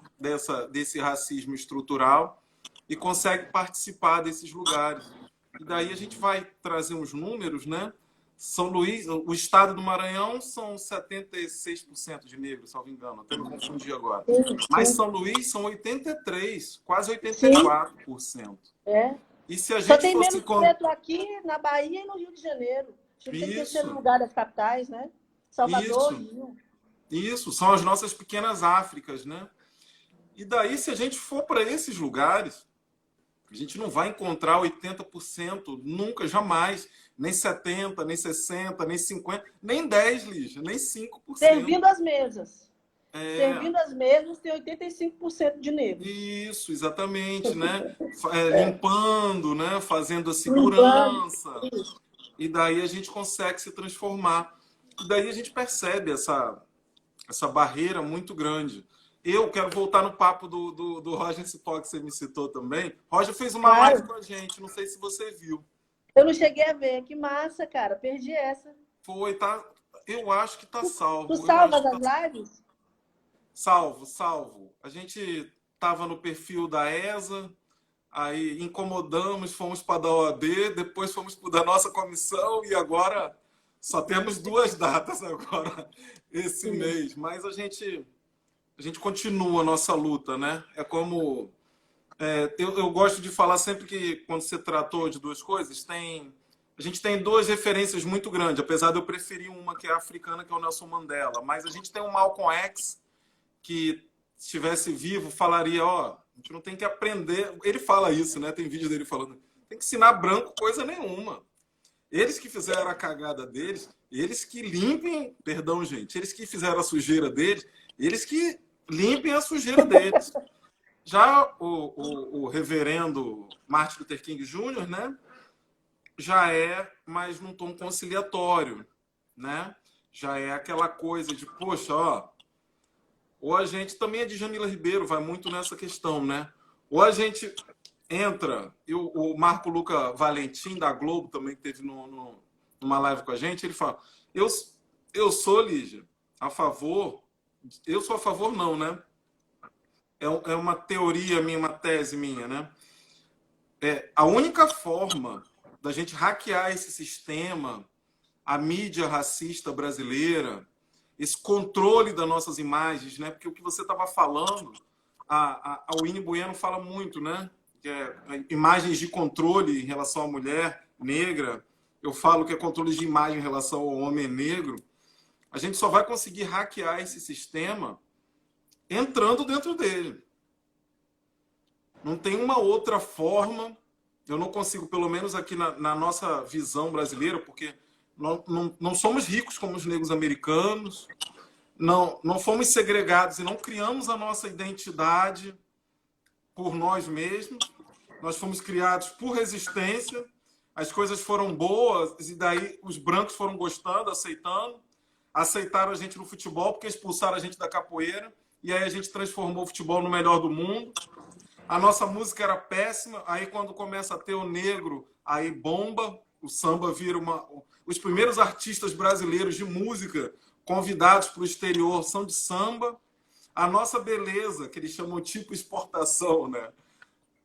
desse racismo estrutural e consegue participar desses lugares. E daí a gente vai trazer uns números, né? São Luís, o estado do Maranhão são 76% de negros, se não me engano, até me confundi agora. Mas São Luís são 83%, quase 84%. E se a gente só tem menos preto aqui na Bahia e no Rio de Janeiro. Acho que tem terceiro lugar das capitais, né? Salvador, Rio. Isso, são as nossas pequenas Áfricas, né? E daí, se a gente for para esses lugares, a gente não vai encontrar 80%, nunca, jamais. Nem 70%, nem 60%, nem 50%, nem 10%, Lígia, nem 5%. Servindo as mesas. Servindo as mesas, tem 85% de negros. Isso, exatamente, né? Limpando, né? Fazendo a segurança. E daí a gente consegue se transformar. E daí a gente percebe essa barreira muito grande. Eu quero voltar no papo do Roger Cipó, que você me citou também. Roger fez uma live com a gente, não sei se você viu. Eu não cheguei a ver. Que massa, cara. Perdi essa. Foi, tá? Eu acho que tá salvo. Tu salvas as lives? Salvo. A gente tava no perfil da ESA, aí incomodamos, fomos para da OAB, depois fomos para da nossa comissão e agora só temos 2 datas agora esse mês. Mas a gente continua a nossa luta, né? É como... eu gosto de falar sempre que quando você tratou de 2 coisas, a gente tem 2 referências muito grandes, apesar de eu preferir uma que é africana, que é o Nelson Mandela. Mas a gente tem o Malcolm X, que se estivesse vivo, falaria, a gente não tem que aprender... Ele fala isso, né? Tem vídeo dele falando, tem que ensinar branco coisa nenhuma. Eles que fizeram a cagada deles, eles que limpem... Perdão, gente. Eles que fizeram a sujeira deles, eles que limpem a sujeira deles. Já o reverendo Martin Luther King Jr., né, já é mais num tom conciliatório, né? Já é aquela coisa de, poxa, ou a gente também é de Jamila Ribeiro, vai muito nessa questão, né? Ou a gente entra, o Marco Luca Valentim, da Globo, também que teve numa live com a gente, ele fala, eu sou, Lígia, a favor, eu sou a favor não, né? É uma teoria minha, uma tese minha, né? A única forma da gente hackear esse sistema, a mídia racista brasileira, esse controle das nossas imagens, né? Porque o que você estava falando, a Winnie Bueno fala muito, né? Que é imagens de controle em relação à mulher negra. Eu falo que é controle de imagem em relação ao homem negro. A gente só vai conseguir hackear esse sistema entrando dentro dele. Não tem uma outra forma. Eu não consigo, pelo menos aqui na nossa visão brasileira, porque não somos ricos como os negros americanos, não fomos segregados e não criamos a nossa identidade por nós mesmos. Nós fomos criados por resistência, as coisas foram boas e daí os brancos foram gostando, aceitaram a gente no futebol porque expulsaram a gente da capoeira e aí a gente transformou o futebol no melhor do mundo. A nossa música era péssima, aí quando começa a ter o negro, aí bomba, o samba vira Os primeiros artistas brasileiros de música convidados para o exterior são de samba. A nossa beleza, que eles chamam tipo exportação, né?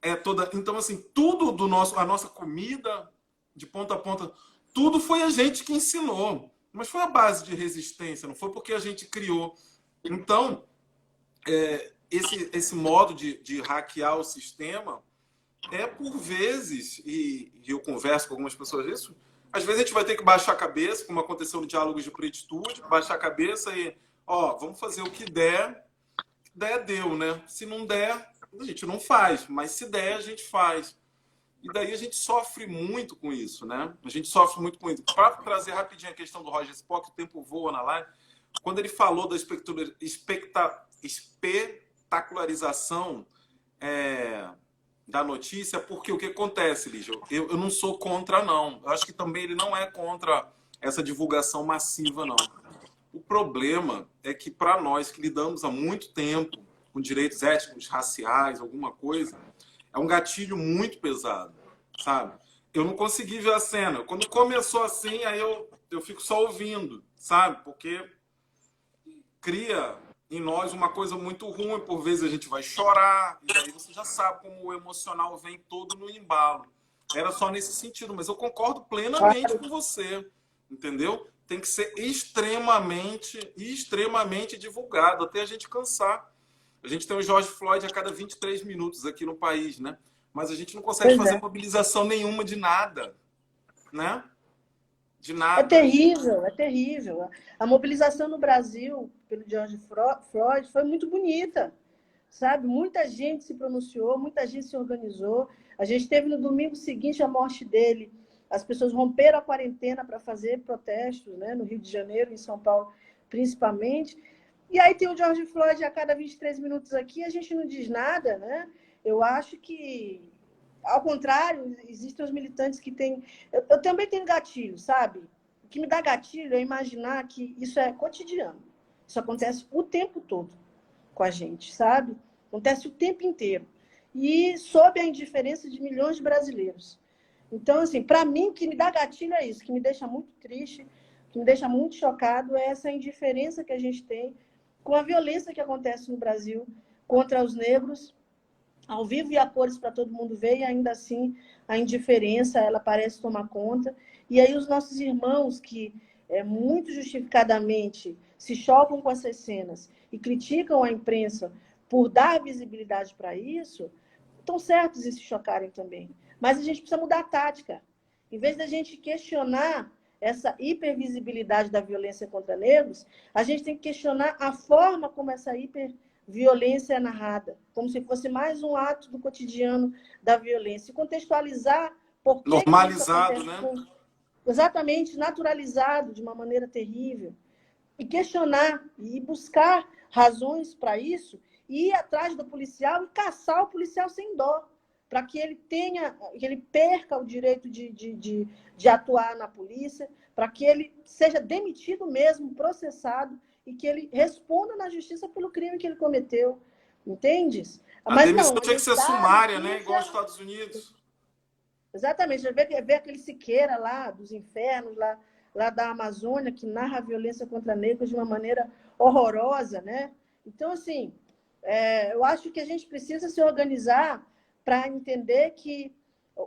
É toda. Então, assim, tudo a nossa comida, de ponta a ponta, tudo foi a gente que ensinou. Mas foi a base de resistência, não foi porque a gente criou. Então, esse modo de hackear o sistema por vezes, e eu converso com algumas pessoas disso, às vezes a gente vai ter que baixar a cabeça, como aconteceu no Diálogos de Pretitude, baixar a cabeça e, vamos fazer o que der, deu, né? Se não der, a gente não faz, mas se der, a gente faz. E daí a gente sofre muito com isso, né? A gente sofre muito com isso. Para trazer rapidinho a questão do Roger Spock, o tempo voa na live, quando ele falou da espetacularização da notícia, porque o que acontece, Lígia? Eu não sou contra, não. Eu acho que também ele não é contra essa divulgação massiva, não. O problema é que, para nós que lidamos há muito tempo com direitos étnicos, raciais, alguma coisa, é um gatilho muito pesado, sabe? Eu não consegui ver a cena. Quando começou assim, aí eu fico só ouvindo, sabe? Porque cria em nós uma coisa muito ruim. Por vezes a gente vai chorar, e aí você já sabe como o emocional vem todo no embalo. Era só nesse sentido, mas eu concordo plenamente com você, entendeu? Tem que ser extremamente divulgado, até a gente cansar. A gente tem o George Floyd a cada 23 minutos aqui no país, né? Mas a gente não consegue fazer mobilização nenhuma de nada, né? De nada. É terrível, é terrível. A mobilização no Brasil pelo George Floyd foi muito bonita, sabe? Muita gente se pronunciou, muita gente se organizou. A gente teve no domingo seguinte a morte dele. As pessoas romperam a quarentena para fazer protestos, né? No Rio de Janeiro, em São Paulo, principalmente. E aí tem o George Floyd a cada 23 minutos aqui, a gente não diz nada, né? Eu acho que, ao contrário, existem os militantes que têm... Eu também tenho gatilho, sabe? O que me dá gatilho é imaginar que isso é cotidiano. Isso acontece o tempo todo com a gente, sabe? Acontece o tempo inteiro. E sob a indiferença de milhões de brasileiros. Então, assim, para mim, o que me dá gatilho é isso, o que me deixa muito triste, o que me deixa muito chocado é essa indiferença que a gente tem com a violência que acontece no Brasil contra os negros, ao vivo e a cores para todo mundo ver, e ainda assim a indiferença, ela parece tomar conta. E aí os nossos irmãos que muito justificadamente se chocam com essas cenas e criticam a imprensa por dar visibilidade para isso, estão certos em se chocarem também. Mas a gente precisa mudar a tática. Em vez da gente questionar essa hipervisibilidade da violência contra negros, a gente tem que questionar a forma como essa hiperviolência é narrada, como se fosse mais um ato do cotidiano da violência. E contextualizar por que normalizado, né? Exatamente, naturalizado de uma maneira terrível. E questionar e buscar razões para isso, e ir atrás do policial e caçar o policial sem dó, para que ele perca o direito de atuar na polícia, para que ele seja demitido mesmo, processado, e que ele responda na justiça pelo crime que ele cometeu. Entende? A Mas demissão não, tinha que ser Estado sumária, né? Igual aos precisa... Estados Unidos. Exatamente, vê aquele Siqueira lá, dos infernos, lá da Amazônia, que narra a violência contra negros de uma maneira horrorosa, né? Então, assim, eu acho que a gente precisa se organizar para entender que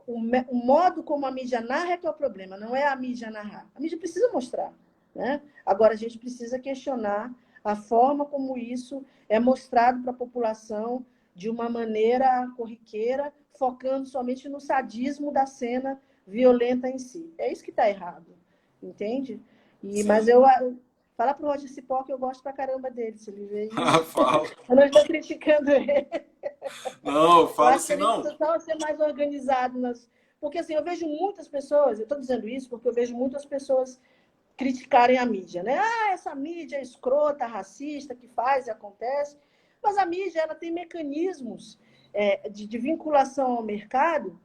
o modo como a mídia narra é que é o problema, não é a mídia narrar. A mídia precisa mostrar, né? Agora, a gente precisa questionar a forma como isso é mostrado para a população de uma maneira corriqueira, focando somente no sadismo da cena violenta em si. É isso que está errado, entende? Mas Sim. fala para o Roger Cipó que eu gosto pra caramba dele, se ele vê Ah, isso. falo. Eu não estou criticando ele. Não, eu Eu falo acho que assim, a gente não. precisa só ser mais organizado. Porque assim, eu vejo muitas pessoas, eu estou dizendo isso porque eu vejo muitas pessoas criticarem a mídia, né? Ah, essa mídia é escrota, racista, que faz e acontece. Mas a mídia ela tem mecanismos de vinculação ao mercado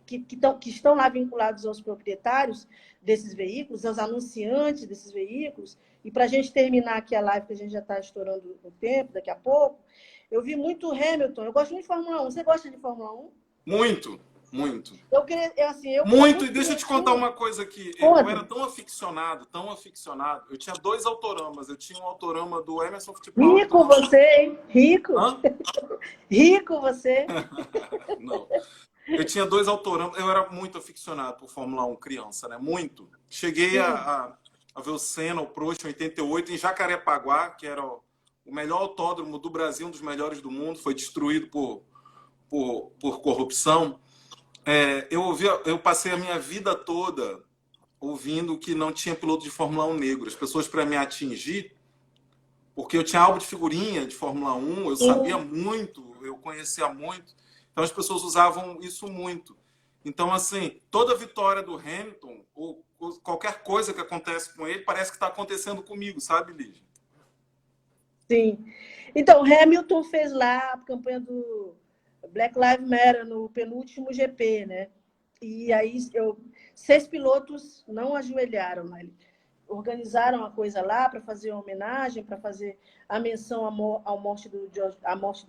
que estão lá vinculados aos proprietários desses veículos, aos anunciantes desses veículos. E para a gente terminar aqui a live, que a gente já está estourando o tempo, daqui a pouco, eu vi muito Hamilton. Eu gosto muito de Fórmula 1. Você gosta de Fórmula 1? Muito, muito. Eu Muito, e muito deixa eu te contar criancinha. uma coisa aqui. Eu era Conta. tão aficionado. Eu tinha 2 autoramas. Eu tinha um autorama do Emerson Fittipaldi, Rico você, hein? Rico. Hã? Rico você. Não. Eu tinha 2 autoramas. Eu era muito aficionado por Fórmula 1 criança, né? Muito. Cheguei Sim. a ver o Senna, o Prost em 88, em Jacarepaguá, que era o melhor autódromo do Brasil, um dos melhores do mundo. Foi destruído por corrupção. Eu passei a minha vida toda ouvindo que não tinha piloto de Fórmula 1 negro. As pessoas, para me atingir, porque eu tinha álbum de figurinha de Fórmula 1, eu sabia Sim. muito, eu conhecia muito. Então as pessoas usavam isso muito. Então, assim, toda vitória do Hamilton, ou qualquer coisa que acontece com ele, parece que está acontecendo comigo, sabe, Lígia? Sim. Então, Hamilton fez lá a campanha do Black Lives Matter no penúltimo GP, né? E aí 6 pilotos não ajoelharam, né? Organizaram a coisa lá para fazer uma homenagem, para fazer a menção à morte do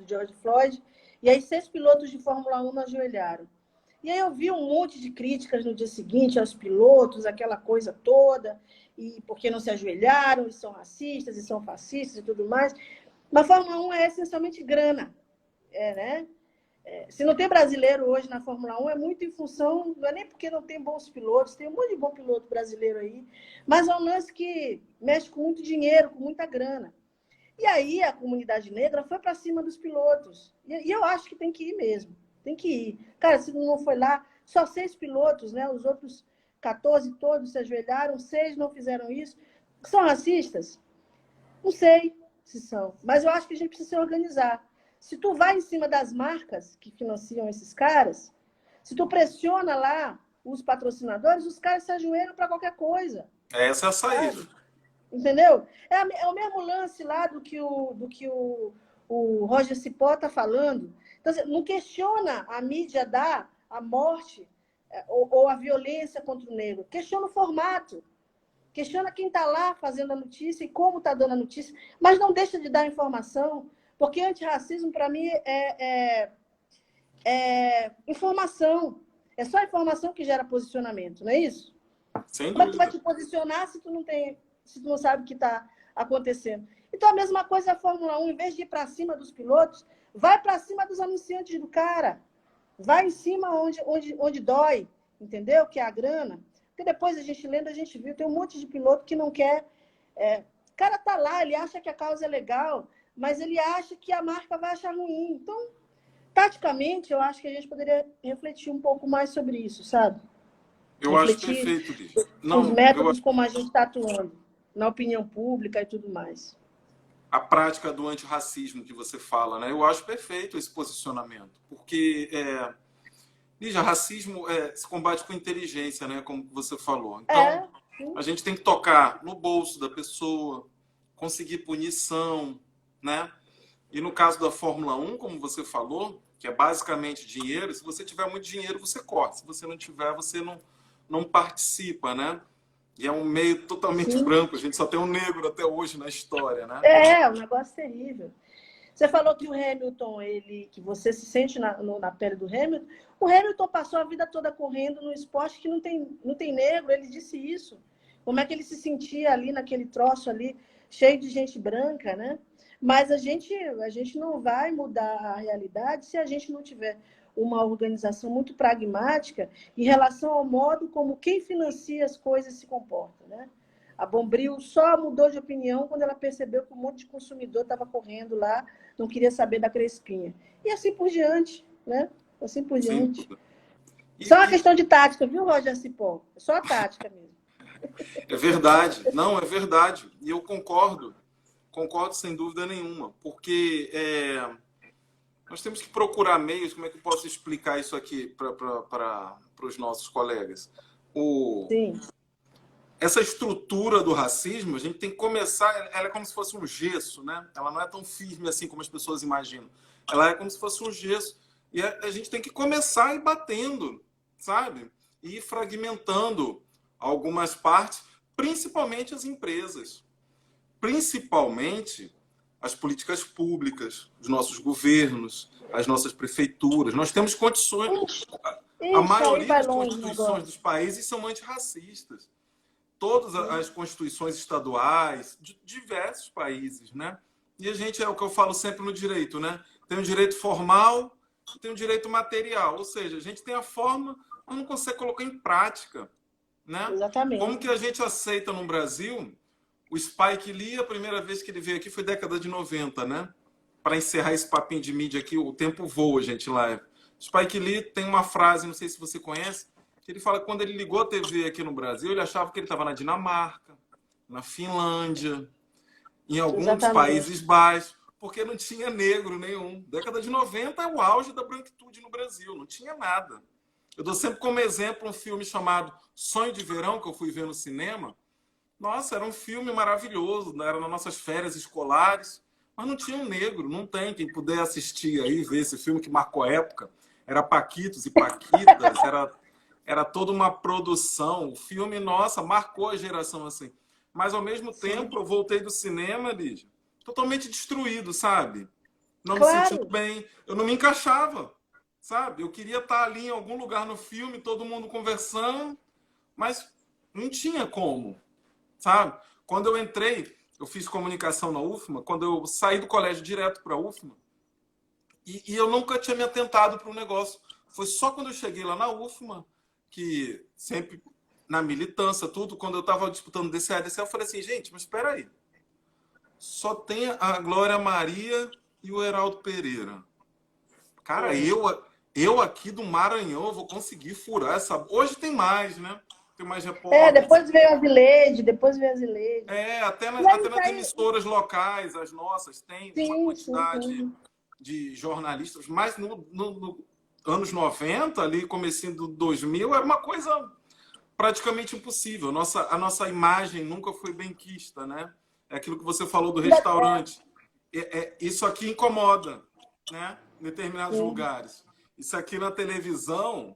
George Floyd. E aí 6 pilotos de Fórmula 1 não ajoelharam. E aí eu vi um monte de críticas no dia seguinte aos pilotos, aquela coisa toda, e porque não se ajoelharam, e são racistas, e são fascistas e tudo mais. Mas a Fórmula 1 é essencialmente grana, né? Se não tem brasileiro hoje na Fórmula 1, é muito em função, não é nem porque não tem bons pilotos, tem um monte de bom piloto brasileiro aí, mas é um lance que mexe com muito dinheiro, com muita grana. E aí a comunidade negra foi para cima dos pilotos. E eu acho que tem que ir mesmo, tem que ir. Cara, se não foi lá, só 6 pilotos, né? Os outros 14 todos se ajoelharam, 6 não fizeram isso. São racistas? Não sei se são, mas eu acho que a gente precisa se organizar. Se tu vai em cima das marcas que financiam esses caras, se tu pressiona lá os patrocinadores, os caras se ajoelham para qualquer coisa. Essa é a saída. Sabe? Entendeu? É o mesmo lance lá do que o Roger Cipó está falando. Então, não questiona a mídia dar a morte ou a violência contra o negro. Questiona o formato. Questiona quem está lá fazendo a notícia e como está dando a notícia, mas não deixa de dar informação, porque antirracismo, para mim, é informação. É só informação que gera posicionamento, não é isso? Sem Como é que tu vai dúvida. te posicionar se tu não sabe o que está acontecendo? Então, a mesma coisa a Fórmula 1, em vez de ir para cima dos pilotos, vai para cima dos anunciantes do cara. Vai em cima onde dói, entendeu? Que é a grana. Porque depois a gente lendo, a gente viu, tem um monte de piloto que não quer... O cara tá lá, ele acha que a causa é legal, mas ele acha que a marca vai achar ruim. Então, taticamente, eu acho que a gente poderia refletir um pouco mais sobre isso, sabe? Eu acho Refletir perfeito, Lígia. os Não, métodos como a gente está atuando na opinião pública e tudo mais. a prática do antirracismo que você fala, né? Eu acho perfeito esse posicionamento, porque Lígia, racismo se combate com inteligência, né? Como você falou. Então, Sim. a gente tem que tocar no bolso da pessoa, conseguir punição, né? E no caso da Fórmula 1, como você falou, que é basicamente dinheiro, se você tiver muito dinheiro, você corre. Se você não tiver, você não participa, né? E é um meio totalmente Sim. branco. A gente só tem um negro até hoje na história, né? Um negócio terrível. Você falou que o Hamilton, que você se sente na pele do Hamilton. O Hamilton passou a vida toda correndo no esporte que não tem negro, ele disse isso. Como é que ele se sentia ali naquele troço ali, cheio de gente branca, né? Mas a gente não vai mudar a realidade se a gente não tiver uma organização muito pragmática em relação ao modo como quem financia as coisas se comporta, né? A Bombril só mudou de opinião quando ela percebeu que um monte de consumidor estava correndo lá, não queria saber da Crespinha. E assim por diante, né? Assim por diante. Só uma questão de tática, viu, Roger Cipó? É só a tática mesmo. É verdade. Não, é verdade. E eu concordo sem dúvida nenhuma, porque nós temos que procurar meios, como é que eu posso explicar isso aqui para os nossos colegas? Sim. Essa estrutura do racismo, a gente tem que começar, ela é como se fosse um gesso, né? Ela não é tão firme assim como as pessoas imaginam. Ela é como se fosse um gesso. E a gente tem que começar a ir batendo, sabe? E ir fragmentando algumas partes, principalmente as empresas. Principalmente as políticas públicas, os nossos governos, as nossas prefeituras. Nós temos condições... A maioria das constituições dos países são antirracistas. Todas as constituições estaduais de diversos países, né? E a gente, é o que eu falo sempre no direito, né? Tem um direito formal, tem um direito material. Ou seja, a gente tem a forma, mas não consegue colocar em prática, né? Exatamente. Como que a gente aceita no Brasil? O Spike Lee, a primeira vez que ele veio aqui foi década de 90, né? Para encerrar esse papinho de mídia aqui, o tempo voa, gente, lá. Spike Lee tem uma frase, não sei se você conhece, que ele fala que quando ele ligou a TV aqui no Brasil, ele achava que ele estava na Dinamarca, na Finlândia, em algum dos Países Baixos, porque não tinha negro nenhum. Década de 90 é o auge da branquitude no Brasil, não tinha nada. Eu dou sempre como exemplo um filme chamado Sonho de Verão, que eu fui ver no cinema. Nossa, era um filme maravilhoso, era nas nossas férias escolares, mas não tinha um negro, não tem. Quem puder assistir aí, ver esse filme que marcou a época, era Paquitos e Paquitas, era toda uma produção. O filme, nossa, marcou a geração assim. Mas, ao mesmo tempo, eu voltei do cinema, Lígia, totalmente destruído, sabe? Não me sentindo bem. Eu não me encaixava, sabe? Eu queria estar ali em algum lugar no filme, todo mundo conversando, mas não tinha como, sabe? Quando eu entrei, eu fiz comunicação na UFMA, quando eu saí do colégio direto para a UFMA, e eu nunca tinha me atentado para o negócio. Foi só quando eu cheguei lá na UFMA, que sempre na militância, tudo, quando eu estava disputando DCE, eu falei assim, gente, mas espera aí. Só tem a Glória Maria e o Heraldo Pereira. Cara, eu aqui do Maranhão, eu vou conseguir furar essa... Hoje tem mais, né? Tem mais repórteres. Depois veio a Zileide, até nas emissoras locais, as nossas, tem uma quantidade de jornalistas, mas no anos 90, ali, comecinho do 2000, era uma coisa praticamente impossível. A nossa imagem nunca foi benquista, né? É aquilo que você falou do restaurante. Isso aqui incomoda, né? Em determinados lugares. Isso aqui na televisão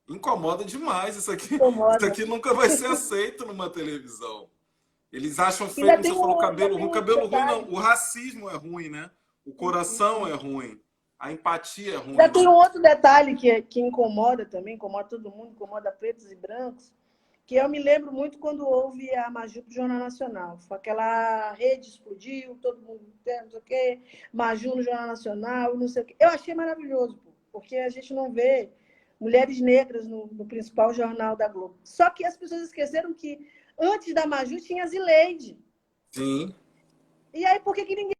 incomoda demais. Isso aqui nunca vai ser aceito numa televisão. Eles acham feio, você falou cabelo ruim. Cabelo ruim não. O racismo é ruim, né? O coração é ruim. A empatia é ruim. Ainda tem um outro detalhe que incomoda também, incomoda todo mundo, incomoda pretos e brancos, que eu me lembro muito quando houve a Maju do Jornal Nacional. Foi aquela rede explodiu, todo mundo, não sei o quê, Maju no Jornal Nacional, não sei o quê. Eu achei maravilhoso, porque a gente não vê mulheres negras no principal jornal da Globo. Só que as pessoas esqueceram que antes da Maju tinha a Zileide. Sim. E aí, por que ninguém